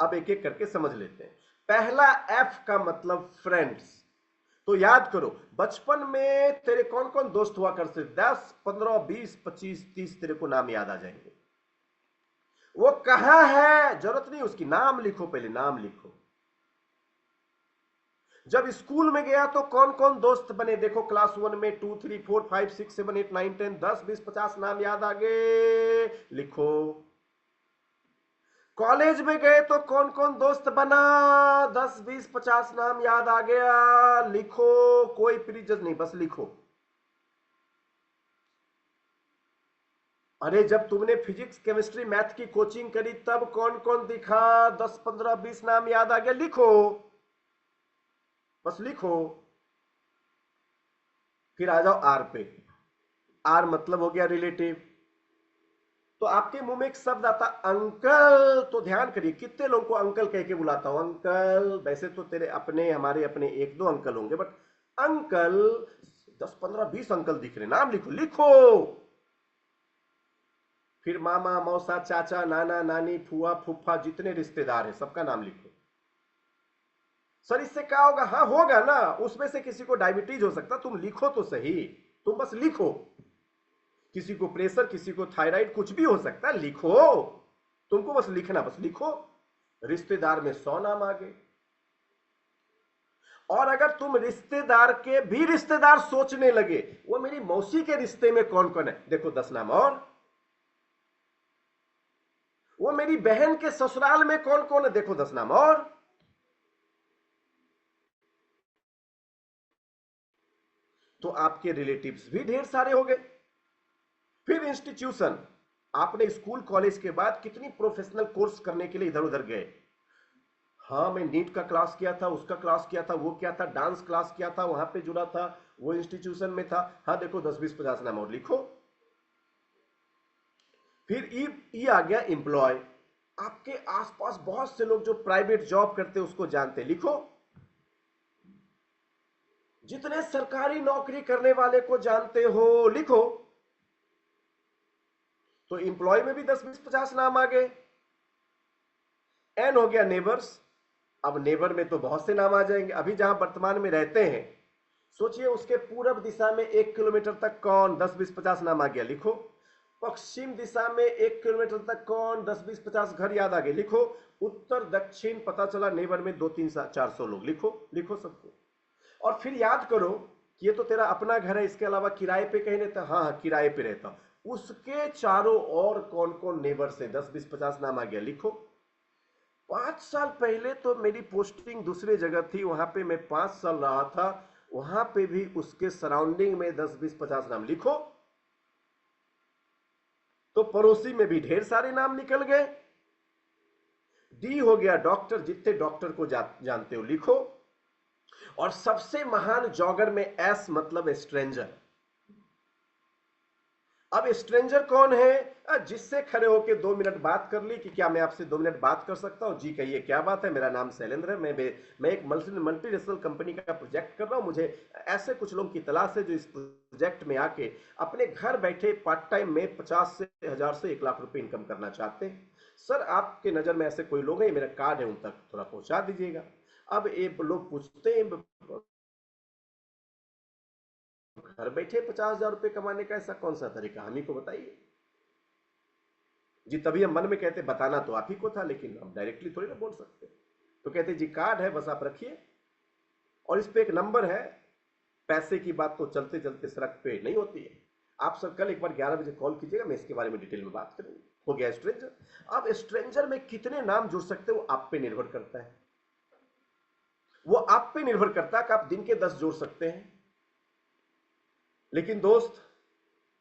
अब एक एक करके समझ लेते हैं। पहला F का मतलब फ्रेंड्स। तो याद करो, बचपन में तेरे कौन कौन दोस्त हुआ करते? 10, 15, 20, 25, 30 तेरे को नाम याद आ जाएंगे। वो कहां है जरूरत नहीं उसकी, नाम लिखो, पहले नाम लिखो। जब स्कूल में गया तो कौन कौन दोस्त बने? देखो, क्लास 1 में 2, 3, 4, 5, 6, 7, 8, 9, 10, 10, 20, 50 नाम याद आ गए, लिखो। कॉलेज में गए तो कौन कौन दोस्त बना? 10, 20, 50 नाम याद आ गया, लिखो। कोई प्रीजन नहीं, बस लिखो। अरे जब तुमने फिजिक्स, केमिस्ट्री, मैथ की कोचिंग करी तब कौन कौन दिखा? 10, 15, 20 नाम याद आ गया, लिखो, बस लिखो। फिर आ जाओ आर पे। आर मतलब हो गया रिलेटिव। तो आपके मुंह में एक शब्द आता अंकल, तो ध्यान करिए, कितने लोगों को अंकल कह के बुलाता हूं? अंकल। वैसे तो तेरे अपने, हमारे अपने 1-2 अंकल होंगे, बट अंकल 10, 15, 20 अंकल दिख रहे, नाम लिखो, लिखो। फिर मामा, मौसा, चाचा, नाना, नानी, फुआ, फूफा, जितने रिश्तेदार हैं सबका नाम लिखो। सर इससे क्या होगा? हाँ होगा ना, उसमें से किसी को डायबिटीज हो सकता, तुम लिखो तो सही, तुम बस लिखो। किसी को प्रेशर, किसी को थायराइड, कुछ भी हो सकता है, लिखो। तुमको बस लिखना, बस लिखो। रिश्तेदार में 100 नाम आ गए। और अगर तुम रिश्तेदार के भी रिश्तेदार सोचने लगे, वो मेरी मौसी के रिश्ते में कौन कौन है, देखो 10 नाम और। वो मेरी बहन के ससुराल में कौन कौन है, देखो 10 नाम और। तो आपके रिलेटिव्स भी ढेर सारे हो गए। फिर इंस्टीट्यूशन, आपने स्कूल कॉलेज के बाद कितनी प्रोफेशनल कोर्स करने के लिए इधर उधर गए। हाँ मैं नीट का क्लास किया था, उसका क्लास किया था, वो क्या था, डांस क्लास किया था, वहां पे जुड़ा था, वो इंस्टीट्यूशन में था। हाँ देखो 10, 20, 50 नाम और लिखो। फिर ई आ गया एम्प्लॉय। आपके आसपास बहुत से लोग जो प्राइवेट जॉब करते हैं उसको जानते, लिखो। जितने सरकारी नौकरी करने वाले को जानते हो, लिखो। तो एम्प्लॉय में भी 10, 20, 50 नाम आ गए। एन हो गया नेबर्स। अब नेबर में तो बहुत से नाम आ जाएंगे। अभी जहां वर्तमान में रहते हैं, सोचिए उसके पूरब दिशा में 1 किलोमीटर तक कौन? 10, 20, 50 नाम आ गया, लिखो। पश्चिम दिशा में 1 किलोमीटर तक कौन? 10, 20, 50 घर याद आ गए, लिखो। उत्तर दक्षिण पता चला नेबर में 2, 3, 400 लोग, लिखो, लिखो सबको। और फिर याद करो कि ये तो तेरा अपना घर है, इसके अलावा किराए पे कहीं रहता? हाँ हाँ किराए पे रहता। उसके चारों ओर कौन कौन नेबर्स है? 10, 20, 50 नाम आ गया, लिखो। 5 साल पहले तो मेरी पोस्टिंग दूसरी जगह थी, वहां पे मैं 5 साल रहा था, वहां पे भी उसके सराउंडिंग में 10, 20, 50 नाम लिखो। तो पड़ोसी में भी ढेर सारे नाम निकल गए। डी हो गया डॉक्टर, जितने डॉक्टर को जानते हो, लिखो। और सबसे महान जॉगर में एस मतलब स्ट्रेंजर। अब स्ट्रेंजर कौन है? जिससे खड़े होकर 2 मिनट बात कर ली कि क्या मैं आपसे 2 मिनट बात कर सकता हूं? जी कहिए, क्या बात है? मेरा नाम शैलेंद्र है, मैं एक मल्टीनेशनल कंपनी का प्रोजेक्ट कर रहा हूं, मुझे ऐसे कुछ लोगों की तलाश है जो इस प्रोजेक्ट में आके अपने घर बैठे पार्ट टाइम में 50 से 1000 से 1 लाख रुपए इनकम करना चाहते हैं। सर आपके नज़र में ऐसे कोई लोग हैं, मेरा कार्ड है, उन तक थोड़ा पहुंचा दीजिएगा। अब ये लोग पूछते हैं घर बैठे 50,000 रुपये कमाने का ऐसा कौन सा तरीका, हम ही को बताइए जी। तभी हम मन में कहते बताना तो आप ही को था, लेकिन हम डायरेक्टली थोड़ी ना बोल सकते। तो कहते जी कार्ड है, बस आप रखिए और इस पे एक नंबर है। पैसे की बात तो चलते चलते सड़क पे नहीं होती है। आप सर कल एक बार 11 बजे कॉल कीजिएगा, मैं इसके बारे में डिटेल में बात करूंगी। हो गया स्ट्रेंजर। अब स्ट्रेंजर में कितने नाम जुड़ सकते हैं वो आप पे निर्भर करता है। वो आप पे निर्भर करता है कि आप दिन के 10 जोड़ सकते हैं। लेकिन दोस्त,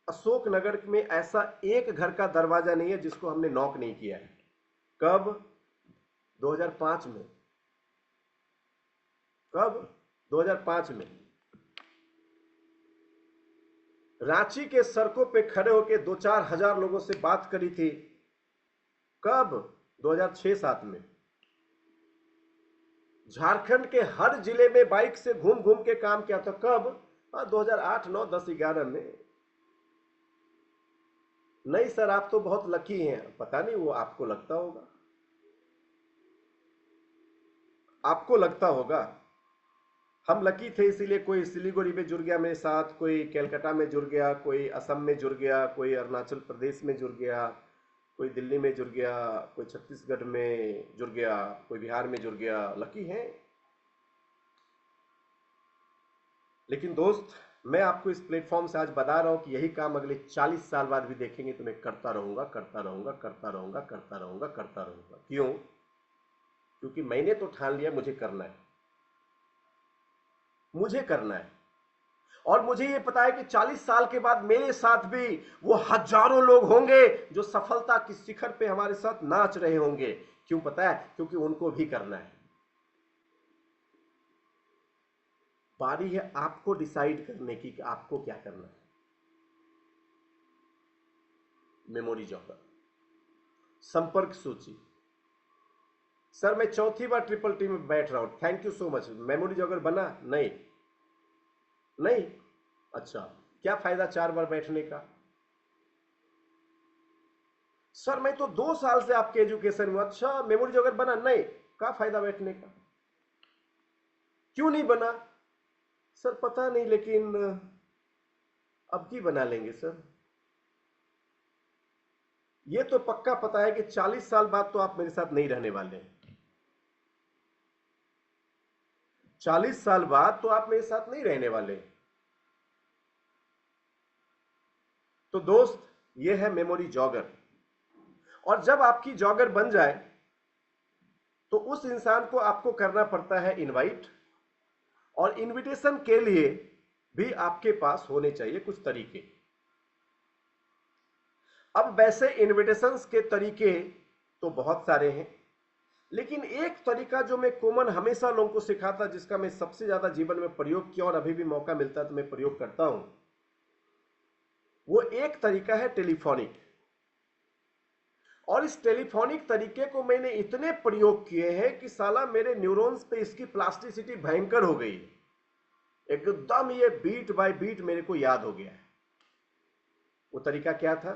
अशोकनगर में ऐसा एक घर का दरवाजा नहीं है जिसको हमने नॉक नहीं किया है। कब? 2005 में। कब? 2005 में। रांची के सड़कों पे खड़े होकर 2-4 हजार लोगों से बात करी थी। कब? 2006-7 में। झारखंड के हर जिले में बाइक से घूम घूम के काम किया था। कब? 2008, 9, 10, 11 में। नहीं सर, आप तो बहुत लकी हैं। पता नहीं, वो आपको लगता होगा, आपको लगता होगा। हम लकी थे, इसीलिए कोई सिलीगुड़ी में जुड़ गया मेरे साथ, कोई कलकत्ता में जुड़ गया, कोई असम में जुड़ गया, कोई अरुणाचल प्रदेश में जुड़ गया, कोई दिल्ली में जुड़ गया, कोई छत्तीसगढ़ में जुड़ गया, कोई बिहार में जुड़ गया। लकी हैं। लेकिन दोस्त, मैं आपको इस प्लेटफॉर्म से आज बता रहा हूं कि यही काम अगले 40 साल बाद भी देखेंगे तो मैं करता रहूंगा, करता रहूंगा, करता रहूंगा, करता रहूंगा, करता रहूंगा। क्यों? क्योंकि मैंने तो ठान लिया मुझे करना है, मुझे करना है। और मुझे ये पता है कि 40 साल के बाद मेरे साथ भी वो हजारों लोग होंगे जो सफलता की शिखर पे हमारे साथ नाच रहे होंगे। क्यों पता है? क्योंकि उनको भी करना है। बारी है आपको डिसाइड करने की कि आपको क्या करना है। मेमोरी जॉकर, संपर्क सूची। सर मैं चौथी बार ट्रिपल टी में बैठ रहा हूं, thank you so much. Memory jogger बना? नहीं। नहीं? अच्छा, क्या फायदा 4 बार बैठने का? सर मैं तो 2 साल से आपके एजुकेशन में। अच्छा, मेमोरी जॉगर बना? नहीं। क्या फायदा बैठने का? क्यों नहीं बना? सर पता नहीं, लेकिन अब की बना लेंगे सर। ये तो पक्का पता है कि 40 साल बाद तो आप मेरे साथ नहीं रहने वाले हैं। 40 साल बाद तो आप मेरे साथ नहीं रहने वाले। तो दोस्त, ये है मेमोरी जॉगर। और जब आपकी जॉगर बन जाए तो उस इंसान को आपको करना पड़ता है इनवाइट। और इनविटेशन के लिए भी आपके पास होने चाहिए कुछ तरीके। अब वैसे इनविटेशंस के तरीके तो बहुत सारे हैं, लेकिन एक तरीका जो मैं कॉमन हमेशा लोगों को सिखाता, जिसका मैं सबसे ज्यादा जीवन में प्रयोग किया और अभी भी मौका मिलता है तो मैं प्रयोग करता हूं, वो एक तरीका है टेलीफोनिक। और इस टेलीफोनिक तरीके को मैंने इतने प्रयोग किए हैं कि साला मेरे न्यूरॉन्स पे इसकी प्लास्टिसिटी भयंकर हो गई। एकदम ये बीट बाय बीट मेरे को याद हो गया है। वो तरीका क्या था?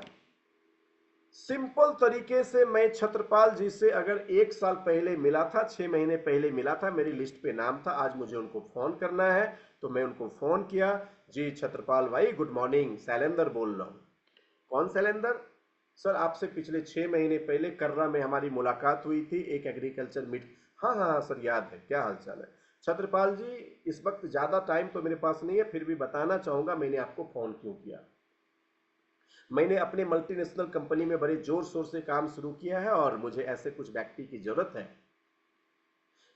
सिंपल तरीके से मैं छत्रपाल जी से अगर 1 साल पहले मिला था, 6 महीने पहले मिला था, मेरी लिस्ट पे नाम था, आज मुझे उनको फोन करना है, तो मैं उनको फोन किया। जी छत्रपाल भाई गुड मॉर्निंग, शैलेंद्र बोल रहा हूं। कौन शैलेंद्र? सर आपसे पिछले 6 महीने पहले कर्रा में हमारी मुलाकात हुई थी, एक एग्रीकल्चर मीट। हाँ हाँ हाँ सर याद है, क्या हाल चाल है? छत्रपाल जी इस वक्त ज़्यादा टाइम तो मेरे पास नहीं है, फिर भी बताना चाहूँगा मैंने आपको फ़ोन क्यों किया। मैंने अपने मल्टीनेशनल कंपनी में बड़े जोर शोर से काम शुरू किया है और मुझे ऐसे कुछ व्यक्ति की ज़रूरत है।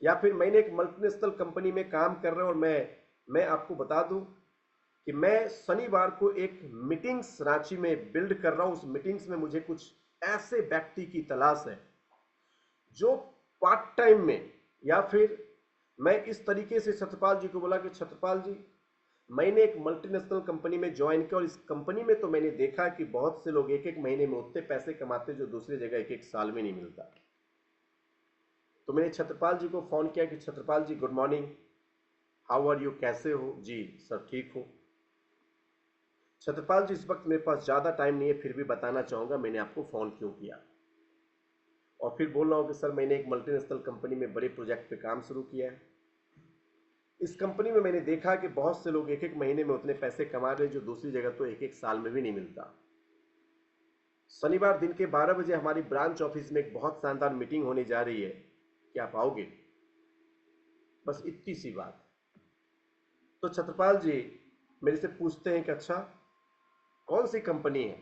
या फिर मैंने एक मल्टीनेशनल कंपनी में काम कर रहा हूँ और मैं आपको बता दूं कि मैं शनिवार को एक मीटिंग्स रांची में बिल्ड कर रहा हूं। उस मीटिंग्स में मुझे कुछ ऐसे व्यक्ति की तलाश है जो पार्ट टाइम में, या फिर मैं इस तरीके से छत्रपाल जी को बोला कि छत्रपाल जी मैंने एक मल्टीनेशनल कंपनी में ज्वाइन किया और इस कंपनी में तो मैंने देखा कि बहुत से लोग एक एक महीने में उतने पैसे कमाते जो दूसरी जगह एक एक साल में नहीं मिलता। तो मैंने छत्रपाल जी को फोन किया कि Chhatrapal ji good morning, how are you, कैसे हो? जी सर ठीक हूँ। छत्रपाल जी इस वक्त मेरे पास ज़्यादा टाइम नहीं है, फिर भी बताना चाहूँगा मैंने आपको फ़ोन क्यों किया। और फिर बोल रहा हूँ कि सर मैंने एक मल्टीनेशनल कंपनी में बड़े प्रोजेक्ट पे काम शुरू किया है। इस कंपनी में मैंने देखा कि बहुत से लोग एक एक महीने में उतने पैसे कमा रहे हैं जो दूसरी जगह तो एक एक साल में भी नहीं मिलता। शनिवार दिन के 12 बजे हमारी ब्रांच ऑफिस में एक बहुत शानदार मीटिंग होने जा रही है, क्या आप आओगे? बस इतनी सी बात। तो छत्रपाल जी मेरे से पूछते हैं कि अच्छा कौन सी कंपनी है?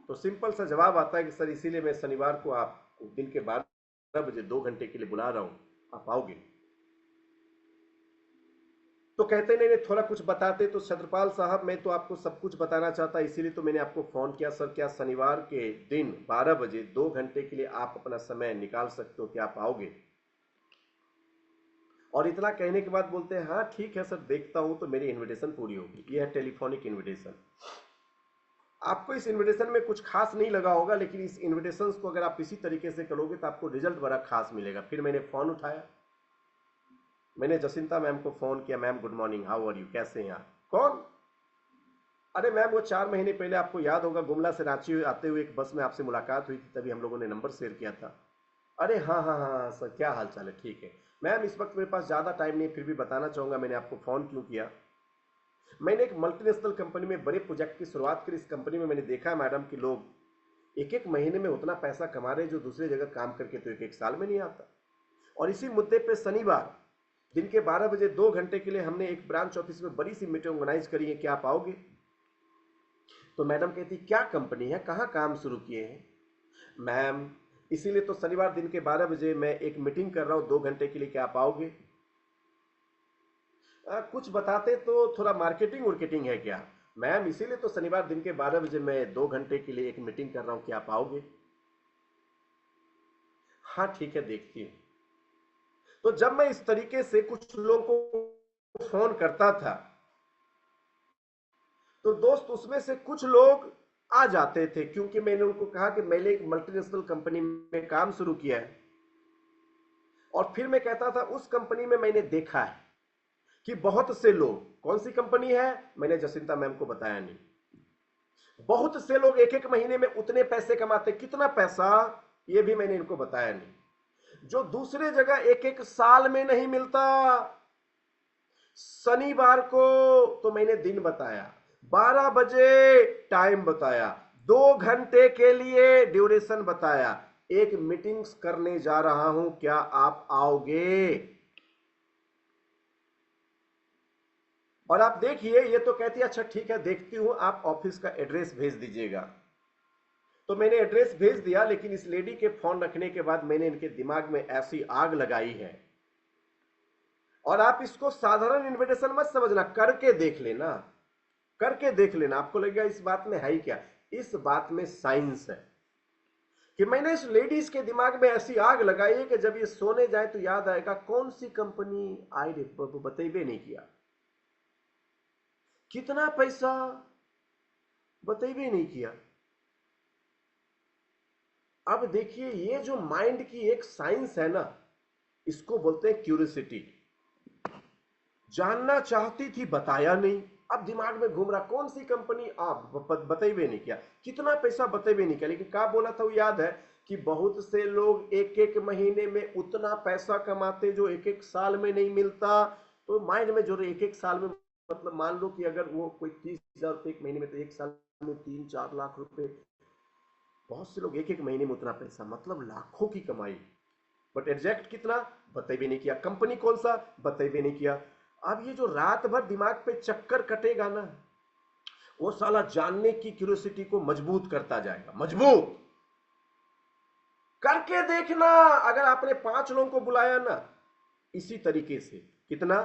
तो सिंपल सा जवाब आता है कि सर इसीलिए मैं शनिवार को आपको दिन के 12 बजे 2 घंटे के लिए बुला रहा हूं, आप आओगे? तो कहते नहीं नहीं थोड़ा कुछ बताते। तो छत्रपाल साहब मैं तो आपको सब कुछ बताना चाहता, इसीलिए तो मैंने आपको फोन किया। सर क्या शनिवार के दिन 12 बजे 2 घंटे के लिए आप अपना समय निकाल सकते हो, क्या आप आओगे? और इतना कहने के बाद बोलते हैं हाँ ठीक है सर देखता हूं तो मेरी इनविटेशन पूरी होगी। यह है टेलीफोनिक इनविटेशन। आपको इस इनविटेशन में कुछ खास नहीं लगा होगा, लेकिन इस इनविटेशन को अगर आप इसी तरीके से करोगे तो आपको रिजल्ट बड़ा खास मिलेगा। फिर मैंने फोन उठाया, मैंने जसिंता मैम को फोन किया, ma'am good morning, how are you, कैसे हैं आप? कौन? अरे मैम वो 4 महीने पहले आपको याद होगा गुमला से रांची आते हुए एक बस में आपसे मुलाकात हुई थी, तभी हम लोगों ने नंबर शेयर किया था। अरे हाँ हाँ हाँ हाँ, सर क्या हाल चाल है? ठीक है मैम, इस वक्त मेरे पास ज़्यादा टाइम नहीं, फिर भी बताना चाहूँगा मैंने आपको फ़ोन क्यों किया। मैंने एक मल्टीनेशनल कंपनी में बड़े प्रोजेक्ट की शुरुआत करी। इस कंपनी में मैंने देखा है मैडम कि लोग एक एक महीने में उतना पैसा कमा रहे जो दूसरी जगह काम करके तो एक एक साल में नहीं आता। और इसी मुद्दे पे शनिवार दिन के 12 बजे 2 घंटे के लिए हमने एक ब्रांच ऑफिस में बड़ी सी मीटिंग ऑर्गेनाइज करी है, क्या आप आओगे? तो मैडम कहती क्या कंपनी है, कहाँ काम शुरू किए हैं? मैम इसीलिए तो शनिवार दिन के 12 बजे मैं एक मीटिंग कर रहा हूँ 2 घंटे के लिए, क्या आप आओगे? कुछ बताते तो थोड़ा मार्केटिंग वार्केटिंग है क्या? मैम इसीलिए तो शनिवार दिन के 12 बजे मैं 2 घंटे के लिए एक मीटिंग कर रहा हूँ, क्या आप आओगे? हाँ ठीक है देखती हूँ। तो जब मैं इस तरीके से कुछ लोगों को फोन करता था तो दोस्त उसमें से कुछ लोग आ जाते थे, क्योंकि मैंने उनको कहा कि मैंने एक मल्टीनेशनल कंपनी में काम शुरू किया है। और फिर मैं कहता था उस कंपनी में मैंने देखा है कि बहुत से लोग, कौन सी कंपनी है मैंने जसिंता मैम को बताया नहीं, बहुत से लोग एक एक महीने में उतने पैसे कमाते, कितना पैसा ये भी मैंने इनको बताया नहीं, जो दूसरे जगह एक एक साल में नहीं मिलता। शनिवार को तो मैंने दिन बताया, 12 बजे टाइम बताया, 2 घंटे के लिए ड्यूरेशन बताया, एक मीटिंग्स करने जा रहा हूं, क्या आप आओगे? और आप देखिए ये तो कहती है अच्छा ठीक है देखती हूं, आप ऑफिस का एड्रेस भेज दीजिएगा। तो मैंने एड्रेस भेज दिया, लेकिन इस लेडी के फोन रखने के बाद मैंने इनके दिमाग में ऐसी आग लगाई है। और आप इसको साधारण इन्विटेशन मत समझना, करके देख लेना, करके देख लेना, आपको लगेगा इस बात में है ही क्या। इस बात में साइंस है कि मैंने इस लेडीज के दिमाग में ऐसी आग लगाई है कि जब ये सोने जाए तो याद आएगा कौन सी कंपनी आई रे बतेबे नहीं किया, कितना पैसा बतेबे नहीं किया। अब देखिए ये जो माइंड की एक साइंस है ना, इसको बोलते हैं क्यूरियोसिटी। जानना चाहती थी बताया नहीं, अब दिमाग में घूम रहा कौन सी कंपनी, आप बतेबे नहीं किया, कितना पैसा बतेबे नहीं किया। लेकिन क्या बोला था वो याद है कि बहुत से लोग एक एक महीने में उतना पैसा कमाते जो एक एक साल में नहीं मिलता। तो माइंड में जो एक एक साल में, मतलब मान लो कि अगर वो कोई 30,000 रुपये एक महीने में, तो एक साल में 3-4 लाख रुपए। बहुत से लोग एक एक महीने में उतना पैसा, मतलब लाखों की कमाई, बट एग्जैक्ट कितना बतेबे नहीं किया, कंपनी कौन सा बतेबे नहीं किया। अब ये जो रात भर दिमाग पे चक्कर कटेगा ना, वो साला जानने की क्यूरियोसिटी को मजबूत करता जाएगा, मजबूत करके देखना। अगर आपने 5 लोगों को बुलाया ना इसी तरीके से, कितना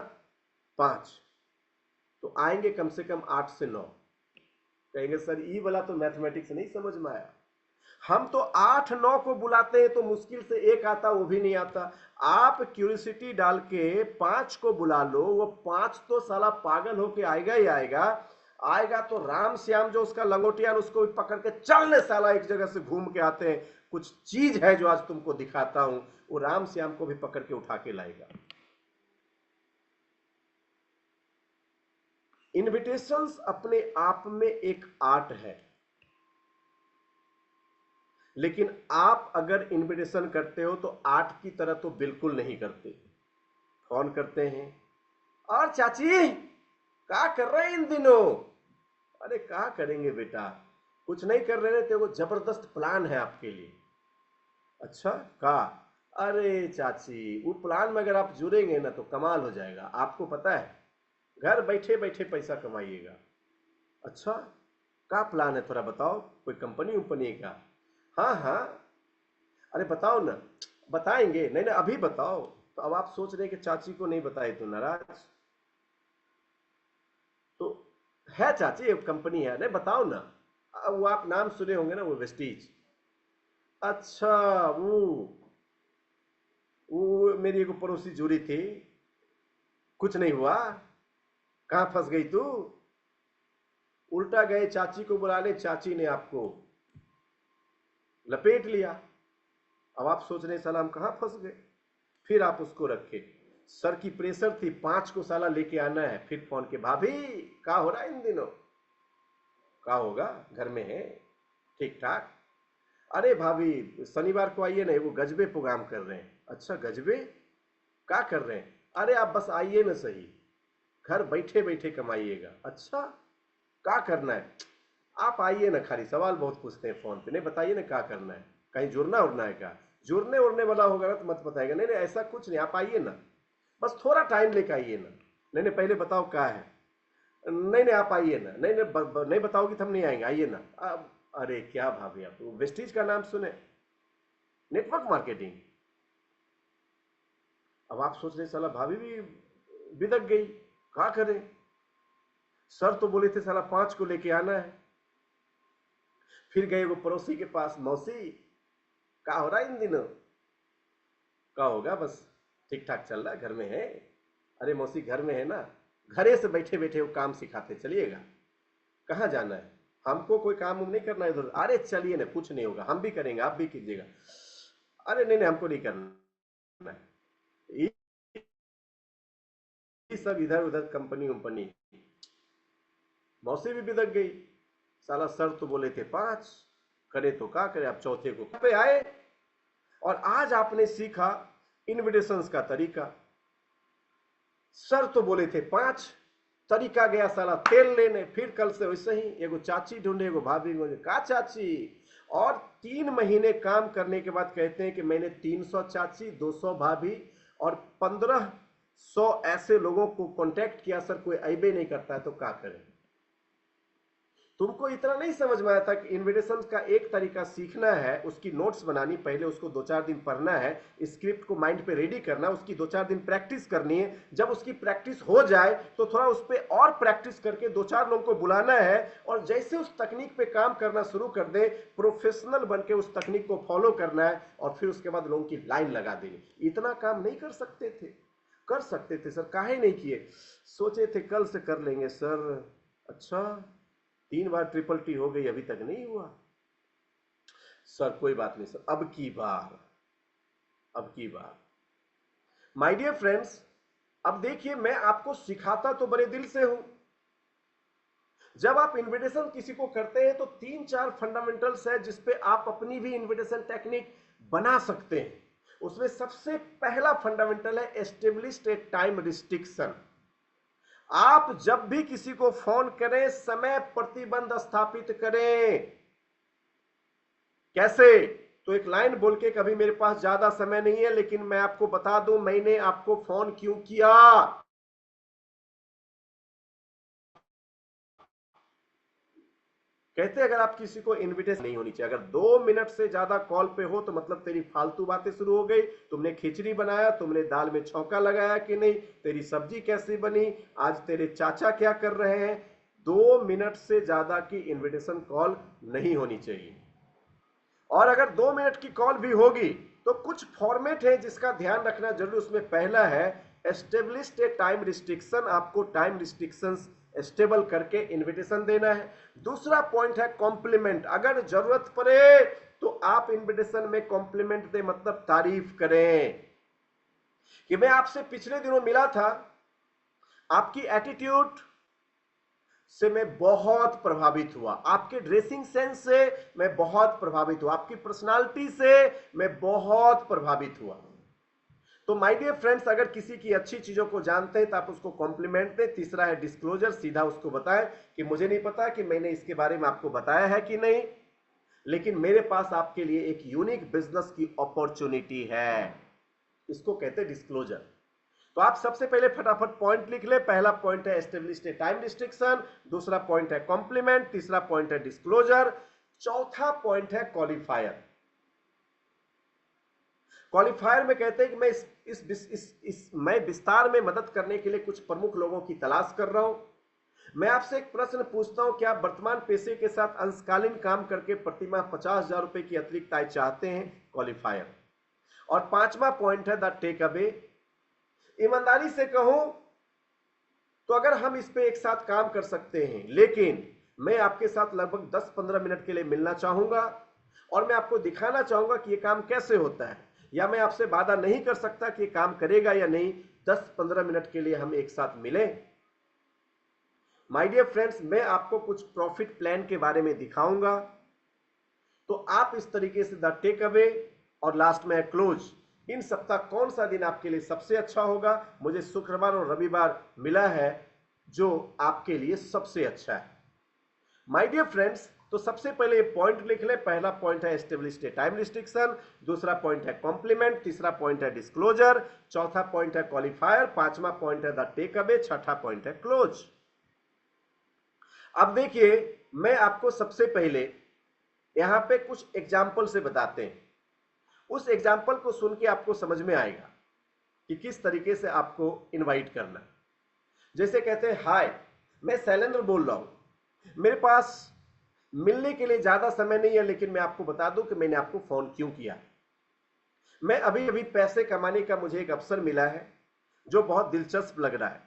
5, तो आएंगे कम से कम 8 से 9। कहेंगे सर ई वाला तो मैथमेटिक्स नहीं समझ में आया, हम तो 8-9 को बुलाते हैं तो मुश्किल से एक आता, वो भी नहीं आता। आप क्यूरियोसिटी डाल के 5 को बुला लो, वो 5 तो साला पागल होके आएगा ही आएगा। आएगा तो राम श्याम जो उसका लंगोटिया उसको पकड़ के चलने साला एक जगह से घूम के आते हैं, कुछ चीज है जो आज तुमको दिखाता हूं, वो राम श्याम को भी पकड़ के उठा के लाएगा। इन्विटेशंस अपने आप में एक आर्ट है, लेकिन आप अगर इनविटेशन करते हो तो 8 की तरह तो बिल्कुल नहीं करते। फोन करते हैं, और चाची क्या कर रहे हैं इन दिनों? अरे क्या करेंगे बेटा, कुछ नहीं कर रहे थे, वो जबरदस्त प्लान है आपके लिए। अच्छा का? अरे चाची, वो प्लान में अगर आप जुड़ेंगे ना तो कमाल हो जाएगा, आपको पता है, घर बैठे बैठे पैसा कमाइएगा। अच्छा, क्या प्लान है, थोड़ा बताओ, कोई कंपनी उम्पनी का? हाँ हाँ, अरे बताओ ना। बताएंगे, नहीं नहीं अभी बताओ। तो अब आप सोच रहे हैं कि चाची को नहीं बताए तो नाराज। तो है चाची, एक कंपनी है, नहीं बताओ ना। वो आप नाम सुने होंगे ना, वो वेस्टीज। अच्छा, वो मेरी एक पड़ोसी जुड़ी थी, कुछ नहीं हुआ? कहाँ फंस गई तू? उल्टा गए चाची को बुलाने, चाची ने आपको लपेट लिया। अब आप सोच रहे साला हम कहाँ फंस गए। फिर आप उसको रखे, सर की प्रेशर थी, 5 को साला लेके आना है। फिर फोन के, भाभी क्या हो रहा है इन दिनों? क्या होगा, घर में है, ठीक ठाक। अरे भाभी, शनिवार को आइए ना, वो गजबे प्रोग्राम कर रहे हैं। अच्छा गजबे, क्या कर रहे हैं? अरे आप बस आइए ना सही, घर बैठे बैठे कमाइएगा। अच्छा, क्या करना है? आप आइए ना, खाली सवाल बहुत पूछते हैं फोन पे, नहीं बताइए ना क्या करना है, कहीं जुड़ना उड़ना है क्या? जुड़ने उड़ने वाला होगा ना तो मत बताएगा। नहीं नहीं ऐसा कुछ नहीं, आप आइए ना, बस थोड़ा टाइम लेके आइए ना। नहीं नहीं पहले बताओ क्या है। नहीं नहीं आप आइए ना, नहीं नहीं नहीं बताओगी तो हम नहीं आएंगे, आइए ना अब। अरे क्या भाभी, आप वेस्टीज का नाम सुने, नेटवर्क मार्केटिंग। अब आप सोच रहे साला भाभी भी बिदक गई, क्या करें? सर तो बोले थे साला 5 को लेके आना है। फिर गए वो पड़ोसी के पास, मौसी क्या हो रहा है इन दिनों? क्या होगा, बस ठीक ठाक चल रहा है, घर में है। अरे मौसी घर में है ना, घरे से बैठे बैठे वो काम सिखाते, चलिएगा। कहाँ जाना है? हमको कोई काम नहीं करना है इधर। अरे चलिए ना, कुछ नहीं होगा, हम भी करेंगे, आप भी कीजिएगा। अरे नहीं नहीं हमको नहीं करना है, ये सब इधर उधर कंपनी उम्पनी। मौसी भी बिदक गई, साला सर तो बोले थे 5, करे तो क्या करे, अब चौथे को पे आए। और आज आपने सीखा इनविटेशंस का तरीका। सर तो बोले थे 5, तरीका गया साला तेल लेने। फिर कल से वैसे ही, एगो चाची ढूंढे, एगो भाभी ढूंढे, का चाची। और 3 महीने काम करने के बाद कहते हैं कि मैंने 300 चाची, 200 भाभी और 1500 ऐसे लोगों को कांटेक्ट किया, सर कोई अबे नहीं करता है, तो क्या करें? तुमको इतना नहीं समझ में आया था कि इनविटेशन का एक तरीका सीखना है, उसकी नोट्स बनानी, पहले उसको 2-4 दिन पढ़ना है, स्क्रिप्ट को माइंड पे रेडी करना, उसकी 2-4 दिन प्रैक्टिस करनी है। जब उसकी प्रैक्टिस हो जाए तो थोड़ा उस पर और प्रैक्टिस करके 2-4 लोगों को बुलाना है, और जैसे उस तकनीक पे काम करना शुरू कर दे, प्रोफेशनल बन के उस तकनीक को फॉलो करना है, और फिर उसके बाद लोगों की लाइन लगा देनी। इतना काम नहीं कर सकते थे? कर सकते थे सर, काहे नहीं किए? सोचे थे कल से कर लेंगे सर। अच्छा, 3 बार ट्रिपल टी हो गई, अभी तक नहीं हुआ? सर कोई बात नहीं सर, अब की बार, अब की बार। माय डियर फ्रेंड्स, अब देखिए, मैं आपको सिखाता तो बड़े दिल से हूं। जब आप इनविटेशन किसी को करते हैं तो 3-4 फंडामेंटल्स है जिसपे आप अपनी भी इनविटेशन टेक्निक बना सकते हैं। उसमें सबसे पहला फंडामेंटल है एस्टेब्लिश्ड ए टाइम रिस्ट्रिक्शन। आप जब भी किसी को फोन करें, समय प्रतिबंध स्थापित करें। कैसे? तो एक लाइन बोल के, कभी मेरे पास ज्यादा समय नहीं है लेकिन मैं आपको बता दूं मैंने आपको फोन क्यों किया। कहते अगर आप किसी को इनविटेशन नहीं होनी चाहिए, अगर 2 मिनट से ज्यादा कॉल पे हो तो मतलब तेरी फालतू बातें शुरू हो गई। तुमने खिचड़ी बनाया, तुमने दाल में छौंका लगाया कि नहीं, तेरी सब्जी कैसी बनी, आज तेरे चाचा क्या कर रहे हैं। 2 मिनट से ज्यादा की इनविटेशन कॉल नहीं होनी चाहिए। और अगर 2 मिनट की कॉल भी होगी तो कुछ फॉर्मेट है जिसका ध्यान रखना जरूरी। उसमें पहला है एस्टेब्लिश्ड ए टाइम रिस्ट्रिक्शन, आपको टाइम रिस्ट्रिक्शंस स्टेबल करके इनविटेशन देना है। दूसरा पॉइंट है कॉम्प्लीमेंट, अगर जरूरत पड़े तो आप इनविटेशन में कॉम्प्लीमेंट दे, मतलब तारीफ करें कि मैं आपसे पिछले दिनों मिला था, आपकी एटीट्यूड, से मैं बहुत प्रभावित हुआ, आपके ड्रेसिंग सेंस से मैं बहुत प्रभावित हुआ, आपकी पर्सनालिटी से मैं बहुत प्रभावित हुआ। तो माय डियर फ्रेंड्स, अगर किसी की अच्छी चीजों को जानते हैं तो आप उसको कॉम्प्लीमेंट दें। तीसरा है डिस्क्लोजर, सीधा उसको बताएं कि मुझे नहीं पता कि मैंने इसके बारे में आपको बताया है कि नहीं, लेकिन मेरे पास आपके लिए एक यूनिक बिजनेस की अपॉर्चुनिटी है। इसको कहते हैं डिस्क्लोजर। तो आप सबसे पहले फटाफट पॉइंट लिख ले। पहला पॉइंट है एस्टेब्लिश ए टाइम रिस्ट्रिक्शन, दूसरा पॉइंट है कॉम्प्लीमेंट, तीसरा पॉइंट है डिस्क्लोजर, चौथा पॉइंट है क्वालिफायर। क्वालिफायर में कहते हैं कि मैं विस्तार में मदद करने के लिए कुछ प्रमुख लोगों की तलाश कर रहा हूं। मैं आपसे एक प्रश्न पूछता हूं, क्या आप वर्तमान पेशे के साथ अंशकालीन काम करके प्रतिमाह 50,000 रुपए की अतिरिक्त आय चाहते हैं? क्वालिफायर। और पांचवा पॉइंट है द टेक अवे। ईमानदारी से कहूं तो अगर हम इस पे एक साथ काम कर सकते हैं, लेकिन मैं आपके साथ लगभग 10-15 मिनट के लिए मिलना चाहूंगा और मैं आपको दिखाना चाहूंगा कि यह काम कैसे होता है, या मैं आपसे वादा नहीं कर सकता कि काम करेगा या नहीं। 10-15 मिनट के लिए हम एक साथ मिलें। माय डियर फ्रेंड्स, मैं आपको कुछ प्रॉफिट प्लान के बारे में दिखाऊंगा। तो आप इस तरीके से द टेक अवे और लास्ट में क्लोज, इन सप्ताह कौन सा दिन आपके लिए सबसे अच्छा होगा? मुझे शुक्रवार और रविवार मिला है जो आपके लिए सबसे अच्छा है। माय डियर फ्रेंड्स, तो सबसे पहले ये पॉइंट लिख ले। पहला पॉइंट है एस्टेब्लिश ए टाइम रिस्ट्रिक्शन, दूसरा पॉइंट है कॉम्प्लीमेंट, तीसरा पॉइंट है डिस्क्लोजर, चौथा पॉइंट है क्वालिफायर, पांचवा पॉइंट है द टेक अवे, छठा पॉइंट है क्लोज। अब देखिए, मैं आपको सबसे पहले यहां पे कुछ एग्जाम्पल से बताते हैं। उस एग्जाम्पल को सुन के आपको समझ में आएगा कि किस तरीके से आपको इनवाइट करना है। जैसे कहते हैं, हाय मैं शैलेंद्र बोल रहा हूं, मेरे पास मिलने के लिए ज्यादा समय नहीं है, लेकिन मैं आपको बता दूं कि मैंने आपको फोन क्यों किया। मैं अभी अभी पैसे कमाने का मुझे एक अवसर मिला है जो बहुत दिलचस्प लग रहा है।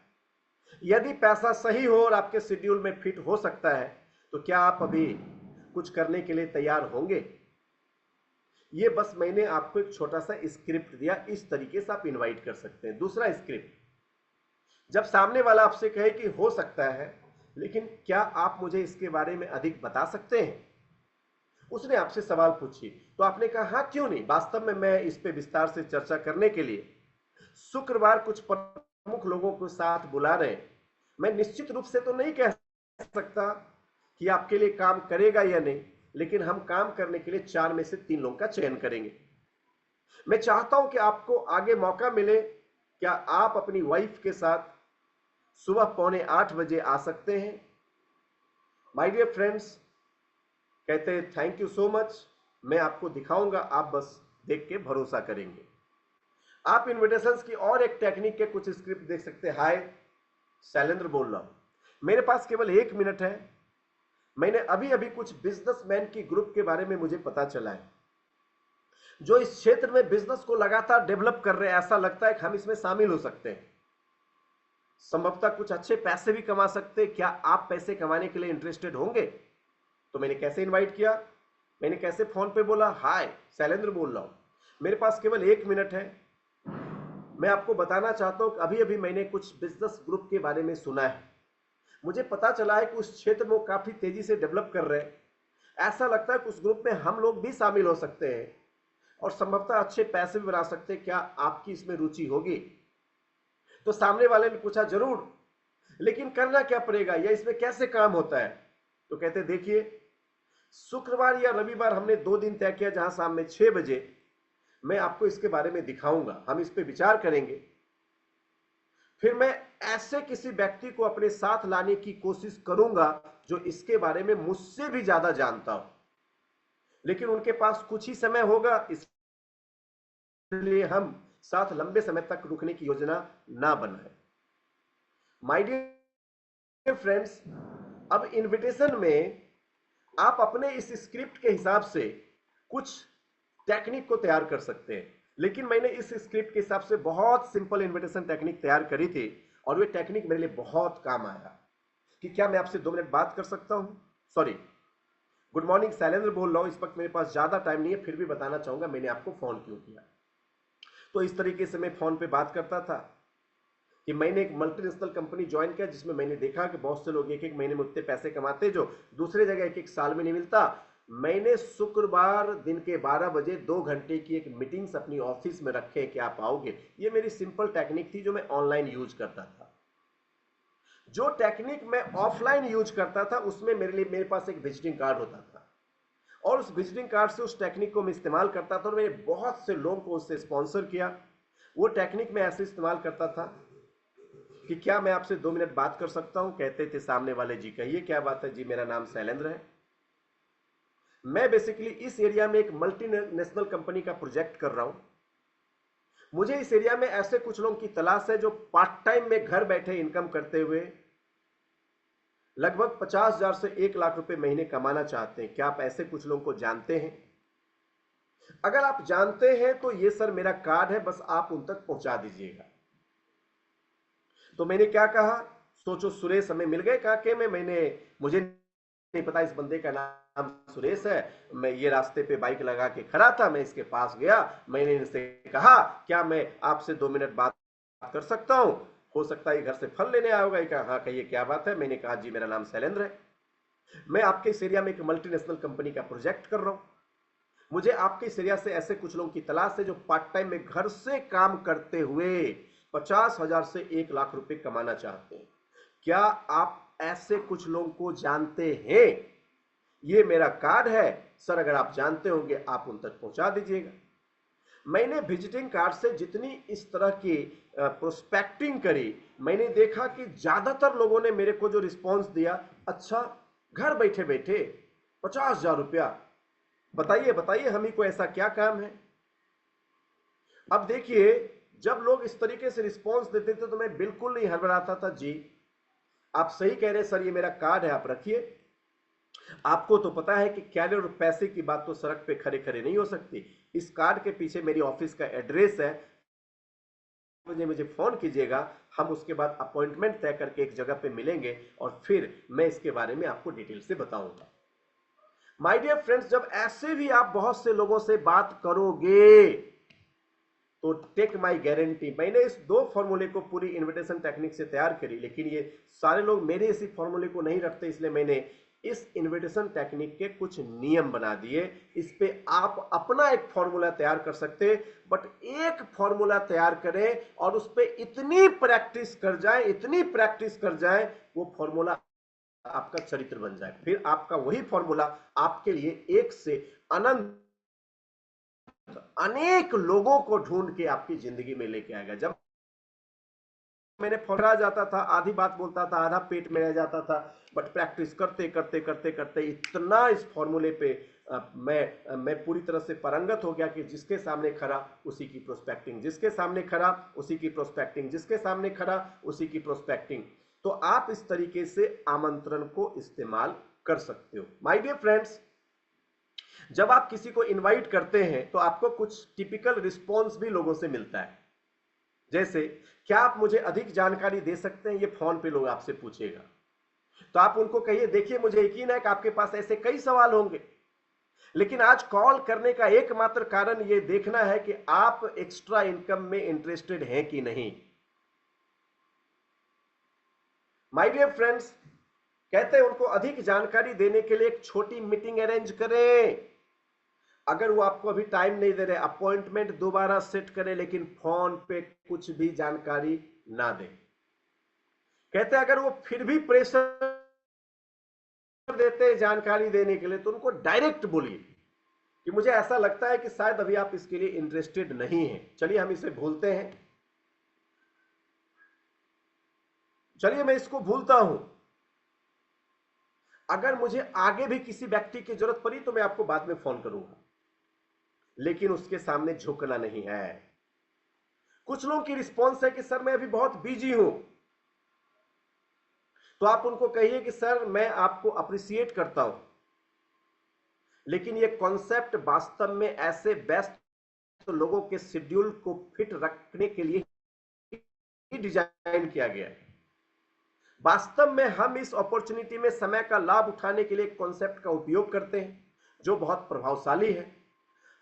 यदि पैसा सही हो और आपके शेड्यूल में फिट हो सकता है तो क्या आप अभी कुछ करने के लिए तैयार होंगे? ये बस मैंने आपको एक छोटा सा स्क्रिप्ट दिया, इस तरीके से आप इनवाइट कर सकते हैं। दूसरा स्क्रिप्ट, जब सामने वाला आपसे कहे कि हो सकता है लेकिन क्या आप मुझे इसके बारे में अधिक बता सकते हैं, उसने आपसे सवाल पूछी तो आपने कहा हाँ क्यों नहीं, वास्तव में मैं इस पे विस्तार से चर्चा करने के लिए शुक्रवार कुछ प्रमुख लोगों को साथ बुला रहे हैं। मैं निश्चित रूप से तो नहीं कह सकता कि आपके लिए काम करेगा या नहीं, लेकिन हम काम करने के लिए 4 में से 3 लोगों का चयन करेंगे। मैं चाहता हूं कि आपको आगे मौका मिले। क्या आप अपनी वाइफ के साथ सुबह 7:45 बजे आ सकते हैं? माय डियर फ्रेंड्स, कहते हैं थैंक यू सो मच, मैं आपको दिखाऊंगा, आप बस देख के भरोसा करेंगे। आप इन्विटेशंस की और एक टेक्निक के कुछ स्क्रिप्ट देख सकते हैं। हाय शैलेंद्र बोल रहा हूं, मेरे पास केवल 1 मिनट है। मैंने अभी अभी कुछ बिजनेसमैन की ग्रुप के बारे में मुझे पता चला है जो इस क्षेत्र में बिजनेस को लगातार डेवलप कर रहे हैं। ऐसा लगता है कि हम इसमें शामिल हो सकते हैं, संभवतः कुछ अच्छे पैसे भी कमा सकते हैं। क्या आप पैसे कमाने के लिए इंटरेस्टेड होंगे? तो मैंने कैसे इनवाइट किया, मैंने कैसे फोन पे बोला, हाय शैलेंद्र बोल रहा हूं, मेरे पास केवल 1 मिनट है। मैं आपको बताना चाहता हूं कि अभी अभी मैंने कुछ बिजनेस ग्रुप के बारे में सुना है। मुझे पता चला है कि उस क्षेत्र में वो काफी तेजी से डेवलप कर रहे हैं। ऐसा लगता है कि उस ग्रुप में हम लोग भी शामिल हो सकते हैं और संभवतः अच्छे पैसे भी बना सकते हैं। क्या आपकी इसमें रुचि होगी? तो सामने वाले ने पूछा जरूर, लेकिन करना क्या पड़ेगा या इसमें कैसे काम होता है? तो कहते देखिए, शुक्रवार या रविवार हमने 2 दिन तय किया जहां शाम में 6 बजे मैं आपको इसके बारे में दिखाऊंगा, हम इस पे विचार करेंगे। फिर मैं ऐसे किसी व्यक्ति को अपने साथ लाने की कोशिश करूंगा जो इसके बारे में मुझसे भी ज्यादा जानता हो, लेकिन उनके पास कुछ ही समय होगा, इसलिए हम साथ लंबे समय तक रुकने की योजना ना बनाए। माय डियर फ्रेंड्स, अब इनविटेशन में आप अपने इस स्क्रिप्ट के हिसाब से कुछ टेक्निक को तैयार कर सकते हैं, लेकिन मैंने इस स्क्रिप्ट के हिसाब से बहुत सिंपल इनविटेशन टेक्निक तैयार करी थी और वे टेक्निक मेरे लिए बहुत काम आया। कि क्या मैं आपसे 2 मिनट बात कर सकता हूं? सॉरी, गुड मॉर्निंग, शैलेंद्र बोल रहा हूं। इस वक्त मेरे पास ज्यादा टाइम नहीं है, फिर भी बताना चाहूंगा मैंने आपको फोन क्यों किया। तो इस तरीके से मैं फोन पे बात करता था। कि मैंने एक मल्टीनेशनल कंपनी ज्वाइन किया जिसमें मैंने देखा कि बहुत से लोग एक एक महीने में उतने पैसे कमाते जो दूसरे जगह एक एक साल में नहीं मिलता। मैंने शुक्रवार दिन के 12 बजे 2 घंटे की एक मीटिंग्स अपनी ऑफिस में रखे कि आप आओगे। ये मेरी सिंपल टेक्निक थी जो मैं ऑनलाइन यूज करता था। जो टेक्निक मैं ऑफलाइन यूज करता था उसमें मेरे पास एक विजिटिंग कार्ड होता था और उस विजिटिंग कार्ड से उस टेक्निक को मैं इस्तेमाल करता था और मैंने बहुत से लोगों को उससे स्पॉन्सर किया। वो टेक्निक मैं ऐसे इस्तेमाल करता था कि क्या मैं आपसे 2 मिनट बात कर सकता हूं? कहते थे सामने वाले, जी कहिए क्या बात है? जी मेरा नाम शैलेंद्र है। मैं बेसिकली इस एरिया में एक मल्टीनेशनल कंपनी का प्रोजेक्ट कर रहा हूं। मुझे इस एरिया में ऐसे कुछ लोगों की तलाश है जो पार्ट टाइम में घर बैठे इनकम करते हुए लगभग 50,000 से 1 लाख रुपए महीने कमाना चाहते हैं। क्या आप ऐसे कुछ लोगों को जानते हैं? अगर आप जानते हैं तो ये सर मेरा कार्ड है, बस आप उन तक पहुंचा दीजिएगा। तो मैंने क्या कहा, सोचो सुरेश हमें मिल गए काके में। मुझे नहीं पता इस बंदे का नाम सुरेश है। मैं ये रास्ते पे बाइक लगा के खड़ा था, मैं इसके पास गया, मैंने इनसे कहा क्या मैं आपसे 2 मिनट बात कर सकता हूं? हो सकता है घर से फल लेने आया होगा। कहा हाँ कहिए क्या बात है? मैंने कहा जी मेरा नाम शैलेंद्र है, मैं आपके इस एरिया में एक मल्टीनेशनल कंपनी का प्रोजेक्ट कर रहा हूं। मुझे आपके इस एरिया से ऐसे कुछ लोगों की तलाश है जो पार्ट टाइम में घर से काम करते हुए 50,000 से 1 लाख रुपए कमाना चाहते हैं। क्या आप ऐसे कुछ लोगों को जानते हैं? ये मेरा कार्ड है सर, अगर आप जानते होंगे आप उन तक पहुंचा दीजिएगा। मैंने विजिटिंग कार्ड से जितनी इस तरह की प्रोस्पेक्टिंग करी, मैंने देखा कि ज्यादातर लोगों ने मेरे को जो रिस्पॉन्स दिया, अच्छा घर बैठे बैठे 50,000 रुपया, बताइए बताइए हम ही को ऐसा क्या काम है। अब देखिए जब लोग इस तरीके से रिस्पॉन्स देते थे तो मैं बिल्कुल नहीं हड़बड़ाता था। जी आप सही कह रहे हैं सर, ये मेरा कार्ड है, आप रखिए। आपको तो पता है कि कैरियर और पैसे की बात तो सड़क पे खड़े खड़े नहीं हो सकती। इस कार्ड के पीछे मेरी ऑफिस का एड्रेस है, मुझे फोन कीजिएगा, हम उसके बाद अपॉइंटमेंट तय करके एक जगह पे मिलेंगे और फिर मैं इसके बारे में आपको डिटेल से बताऊंगा। माय डियर फ्रेंड्स, जब ऐसे भी आप बहुत से लोगों से बात करोगे तो टेक माय गारंटी, मैंने इस 2 फॉर्मूले को पूरी इनविटेशन टेक्निक से तैयार करी, लेकिन ये सारे लोग मेरे इसी फॉर्मूले को नहीं रखते, इसलिए मैंने इस इनविटेशन टेक्निक के कुछ नियम बना दिए। इस पे आप अपना एक फॉर्मूला तैयार कर सकते, बट एक फॉर्मूला तैयार करें और उस पे इतनी प्रैक्टिस कर जाए, इतनी प्रैक्टिस कर जाए, वो फॉर्मूला आपका चरित्र बन जाए। फिर आपका वही फॉर्मूला आपके लिए एक से अनंत अनेक लोगों को ढूंढ के आपकी जिंदगी में लेके आएगा। जब मैंने फौरा जाता था, आधी बात बोलता था, आधा पेट में रह जाता था, बट प्रैक्टिस करते करते करते करते इतना इस फॉर्मूले पे मैं पूरी तरह से पारंगत हो गया कि जिसके सामने खड़ा उसी की प्रोस्पेक्टिंग, जिसके सामने खड़ा उसी की प्रोस्पेक्टिंग, जिसके सामने खड़ा उसी की प्रोस्पेक्टिंग। तो आप इस तरीके से आमंत्रण को इस्तेमाल कर सकते हो। माय डियर फ्रेंड्स, जब आप किसी को इनवाइट करते हैं तो आपको कुछ टिपिकल रिस्पॉन्स भी लोगों से मिलता है। जैसे क्या आप मुझे अधिक जानकारी दे सकते हैं, ये फोन पे लोग आपसे पूछेगा, तो आप उनको कहिए देखिए मुझे यकीन है कि आपके पास ऐसे कई सवाल होंगे, लेकिन आज कॉल करने का एकमात्र कारण यह देखना है कि आप एक्स्ट्रा इनकम में इंटरेस्टेड हैं कि नहीं। माय डियर फ्रेंड्स, कहते हैं उनको अधिक जानकारी देने के लिए एक छोटी मीटिंग अरेंज करें। अगर वो आपको अभी टाइम नहीं दे रहे, अपॉइंटमेंट दोबारा सेट करें, लेकिन फोन पे कुछ भी जानकारी ना दें। कहते हैं अगर वो फिर भी प्रेशर देते हैं जानकारी देने के लिए तो उनको डायरेक्ट बोलिए कि मुझे ऐसा लगता है कि शायद अभी आप इसके लिए इंटरेस्टेड नहीं हैं, चलिए हम इसे भूलते हैं, चलिए मैं इसको भूलता हूं। अगर मुझे आगे भी किसी व्यक्ति की जरूरत पड़ी तो मैं आपको बाद में फोन करूंगा, लेकिन उसके सामने झुकना नहीं है। कुछ लोगों की रिस्पॉन्स है कि सर मैं अभी बहुत बिजी हूं, तो आप उनको कहिए कि सर मैं आपको अप्रिशिएट करता हूं, लेकिन ये कॉन्सेप्ट वास्तव में ऐसे बेस्ट लोगों के शेड्यूल को फिट रखने के लिए ही डिजाइन किया गया है। वास्तव में हम इस अपॉर्चुनिटी में समय का लाभ उठाने के लिए एक कॉन्सेप्ट का उपयोग करते हैं जो बहुत प्रभावशाली है।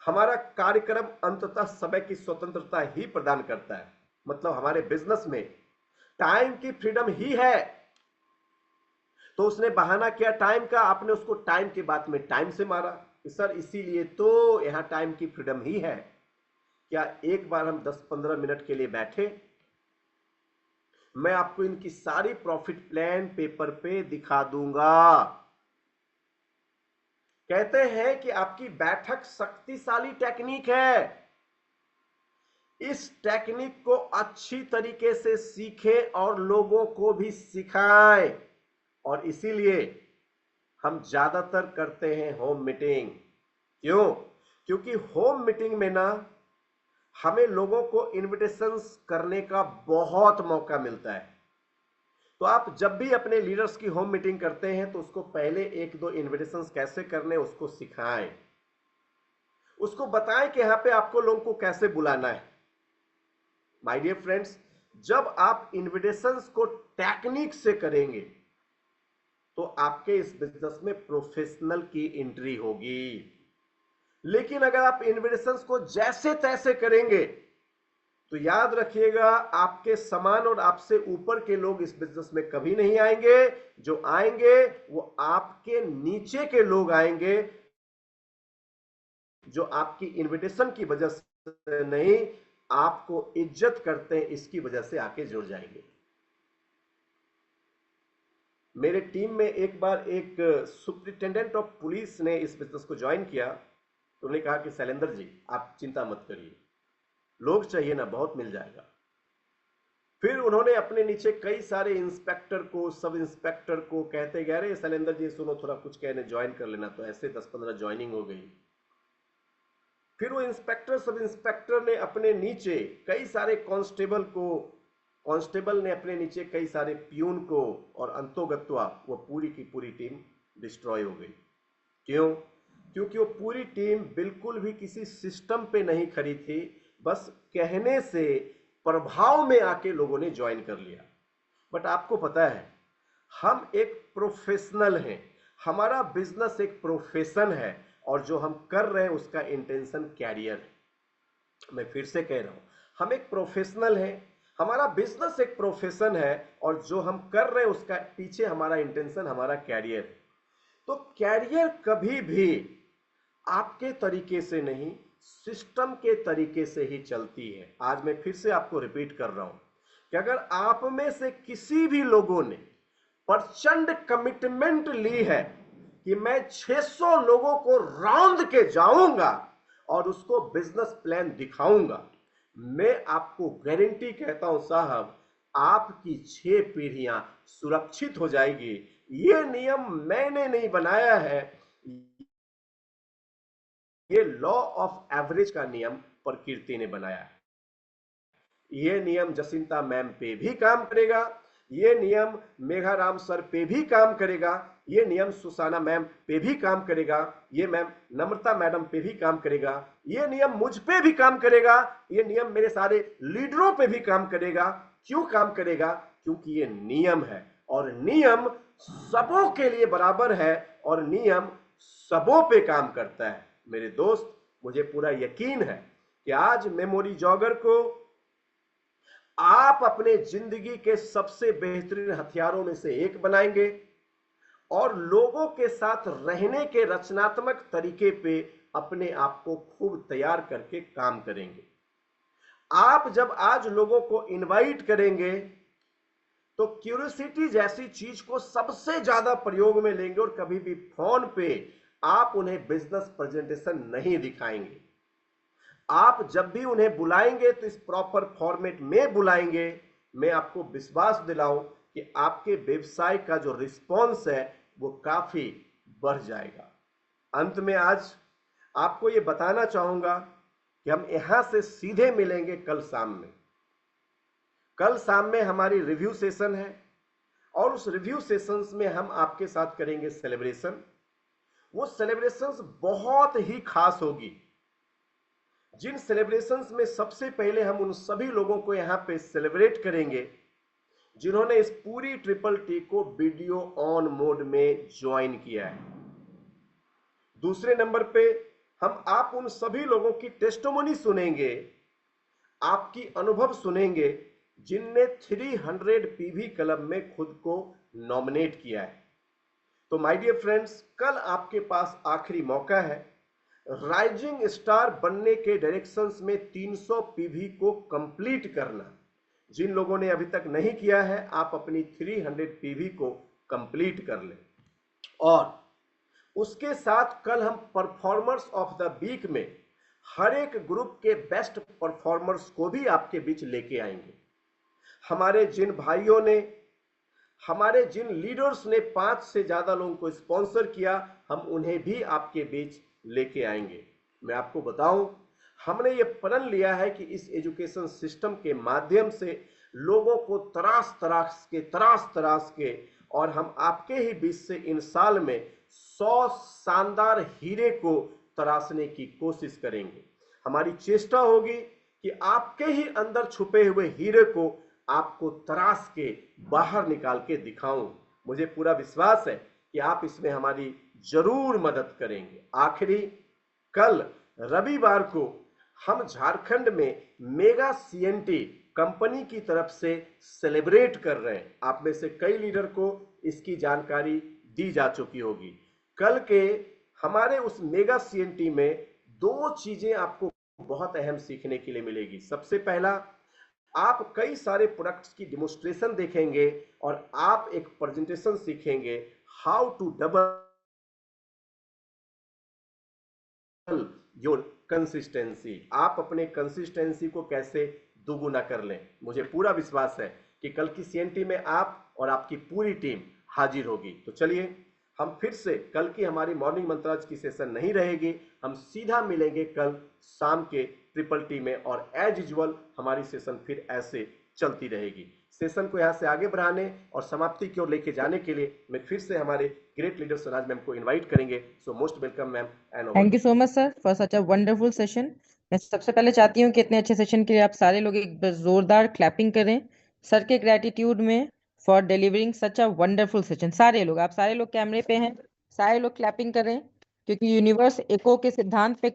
हमारा कार्यक्रम अंततः समय की स्वतंत्रता ही प्रदान करता है। मतलब हमारे बिजनेस में टाइम की फ्रीडम ही है। तो उसने बहाना किया टाइम का, आपने उसको टाइम के बाद में टाइम से मारा कि सर इसीलिए तो यहां टाइम की फ्रीडम ही है। क्या एक बार हम 10-15 मिनट के लिए बैठे, मैं आपको इनकी सारी प्रॉफिट प्लान पेपर पे दिखा दूंगा। कहते हैं कि आपकी बैठक शक्तिशाली टेक्निक है। इस टेक्निक को अच्छी तरीके से सीखें और लोगों को भी सिखाएं। और इसीलिए हम ज्यादातर करते हैं होम मीटिंग। क्यों? क्योंकि होम मीटिंग में ना हमें लोगों को इनविटेशंस करने का बहुत मौका मिलता है। तो आप जब भी अपने लीडर्स की होम मीटिंग करते हैं तो उसको पहले 1-2 इनविटेशंस कैसे करने उसको सिखाएं, उसको बताएं कि यहां पे आपको लोगों को कैसे बुलाना है। माय डियर फ्रेंड्स, जब आप इनविटेशंस को टेक्निक से करेंगे तो आपके इस बिजनेस में प्रोफेशनल की एंट्री होगी। लेकिन अगर आप इनविटेशंस को जैसे तैसे करेंगे तो याद रखिएगा आपके समान और आपसे ऊपर के लोग इस बिजनेस में कभी नहीं आएंगे। जो आएंगे वो आपके नीचे के लोग आएंगे, जो आपकी इनविटेशन की वजह से नहीं, आपको इज्जत करते हैं इसकी वजह से आके जुड़ जाएंगे। मेरे टीम में एक बार एक सुपरिटेंडेंट ऑफ पुलिस ने इस बिजनेस को ज्वाइन किया तो उन्होंने कहा कि शैलेंद्र जी आप चिंता मत करिए, लोग चाहिए ना बहुत मिल जाएगा। फिर उन्होंने अपने नीचे कई सारे इंस्पेक्टर को, सब इंस्पेक्टर को कहते गए अरे शैलेंद्र जी सुनो थोड़ा कुछ कहने ज्वाइन कर लेना, तो ऐसे 10-15 ज्वाइनिंग हो गई। फिर वो इंस्पेक्टर सब इंस्पेक्टर ने अपने नीचे कई सारे कांस्टेबल को, कांस्टेबल ने अपने नीचे कई सारे प्यून को, और अंतोगत्वा वो पूरी की पूरी टीम डिस्ट्रॉय हो गई। क्यों? क्योंकि वो पूरी टीम बिल्कुल भी किसी सिस्टम पे नहीं खड़ी थी, बस कहने से प्रभाव में आके लोगों ने ज्वाइन कर लिया। बट आपको पता है हम एक प्रोफेशनल हैं, हमारा बिजनेस एक प्रोफेशन है और जो हम कर रहे हैं उसका इंटेंशन कैरियर है। मैं फिर से कह रहा हूं, हम एक प्रोफेशनल हैं, हमारा बिजनेस एक प्रोफेशन है और जो हम कर रहे हैं उसका पीछे हमारा इंटेंशन, हमारा कैरियर है। तो कैरियर कभी भी आपके तरीके से नहीं, सिस्टम के तरीके से ही चलती है। आज मैं फिर से आपको रिपीट कर रहा हूं कि अगर आप में से किसी भी लोगों ने प्रचंड कमिटमेंट ली है कि मैं 600 लोगों को राउंड के जाऊंगा और उसको बिजनेस प्लान दिखाऊंगा, मैं आपको गारंटी कहता हूं साहब, आपकी 6 पीढ़ियां सुरक्षित हो जाएगी। ये नियम मैंने नहीं बनाया है, ये लॉ ऑफ एवरेज का नियम प्रकृति ने बनाया है। ये नियम जसिंता मैम पे भी काम करेगा, ये नियम मेघाराम सर पे भी काम करेगा, ये नियम सुसाना मैम पे भी काम करेगा, ये मैम नम्रता मैडम पे भी काम करेगा, ये नियम मुझ पे भी काम करेगा, ये नियम मेरे सारे लीडरों पे भी काम करेगा। क्यों काम करेगा? क्योंकि ये नियम है और नियम सबों के लिए बराबर है और नियम सबों पे काम करता है। मेरे दोस्त, मुझे पूरा यकीन है कि आज मेमोरी जॉगर को आप अपने जिंदगी के सबसे बेहतरीन हथियारों में से एक बनाएंगे और लोगों के साथ रहने के रचनात्मक तरीके पे अपने आप को खूब तैयार करके काम करेंगे। आप जब आज लोगों को इनवाइट करेंगे तो क्यूरियोसिटी जैसी चीज को सबसे ज्यादा प्रयोग में लेंगे और कभी भी फोन पे आप उन्हें बिजनेस प्रेजेंटेशन नहीं दिखाएंगे। आप जब भी उन्हें बुलाएंगे तो इस प्रॉपर फॉर्मेट में बुलाएंगे। मैं आपको विश्वास दिलाऊं कि आपके व्यवसाय का जो रिस्पॉन्स है वो काफी बढ़ जाएगा। अंत में आज आपको ये बताना चाहूंगा कि हम यहां से सीधे मिलेंगे कल शाम में। कल शाम में हमारी रिव्यू सेशन है और उस रिव्यू सेशंस में हम आपके साथ करेंगे सेलिब्रेशन। वो सेलिब्रेशंस बहुत ही खास होगी, जिन सेलिब्रेशंस में सबसे पहले हम उन सभी लोगों को यहां पे सेलिब्रेट करेंगे जिन्होंने इस पूरी ट्रिपल टी को वीडियो ऑन मोड में ज्वाइन किया है। दूसरे नंबर पे हम आप उन सभी लोगों की टेस्टिमोनी सुनेंगे, आपकी अनुभव सुनेंगे जिनने 300 पीवी क्लब में खुद को नॉमिनेट किया है। तो माय डियर फ्रेंड्स, कल आपके पास आखिरी मौका है राइजिंग स्टार बनने के डायरेक्शंस में 300 पीवी को कंप्लीट करना। जिन लोगों ने अभी तक नहीं किया है, आप अपनी 300 पीवी को कंप्लीट कर लें। और उसके साथ कल हम परफॉर्मर्स ऑफ द वीक में हर एक ग्रुप के बेस्ट परफॉर्मर्स को भी आपके बीच लेके आएंगे। हमारे जिन भाइयों ने, हमारे जिन लीडर्स ने 5 से ज्यादा लोगों को स्पॉन्सर किया, हम उन्हें भी आपके बीच लेके आएंगे। मैं आपको बताऊं, हमने ये प्रण लिया है कि इस एजुकेशन सिस्टम के माध्यम से लोगों को तराश तराश के और हम आपके ही बीच से इन साल में 100 शानदार हीरे को तराशने की कोशिश करेंगे। हमारी चेष्टा होगी कि आपके ही अंदर छुपे हुए हीरे को आपको तराश के बाहर निकाल के दिखाऊं। मुझे पूरा विश्वास है कि आप इसमें हमारी जरूर मदद करेंगे। आखिरी, कल रविवार को हम झारखंड में मेगा सीएनटी कंपनी की तरफ से सेलिब्रेट कर रहे हैं। आप में से कई लीडर को इसकी जानकारी दी जा चुकी होगी। कल के हमारे उस मेगा सीएनटी में 2 चीजें आपको बहुत अहम सीखने के लिए मिलेगी। सबसे पहला, आप कई सारे प्रोडक्ट्स की डेमोन्स्ट्रेशन देखेंगे और आप एक प्रेजेंटेशन सीखेंगे, how to double your consistency. आप अपने कंसिस्टेंसी को कैसे दोगुना कर लें। मुझे पूरा विश्वास है कि कल की सीएनटी में आप और आपकी पूरी टीम हाजिर होगी। तो चलिए, हम फिर से कल की हमारी मॉर्निंग मंत्राज की सेशन नहीं रहेगी, हम सीधा मिलेंगे कल शाम के ट्रिपल टी में और एज यूजुअल हमारी सेशन फिर ऐसे चलती रहेगी। सेशन को यहाँ से आगे बढ़ाने और समाप्ति की ओर लेके जाने के लिए मैं फिर से हमारे ग्रेट लीडर सनाज मैम को इनवाइट करेंगे। So most welcome ma'am and thank you so much sir for such a wonderful session. मैं सबसे पहले चाहती हूँ कि इतने अच्छे सेशन के लिए आप सारे लोग एक जोरदार क्लैपिंग करें सर के ग्रेटिट्यूड में for delivering such a wonderful session. सारे लोग, आप सारे लोग कैमरे पे हैं, सारे लोग क्लैपिंग करें क्योंकि यूनिवर्स एको के सिद्धांत पे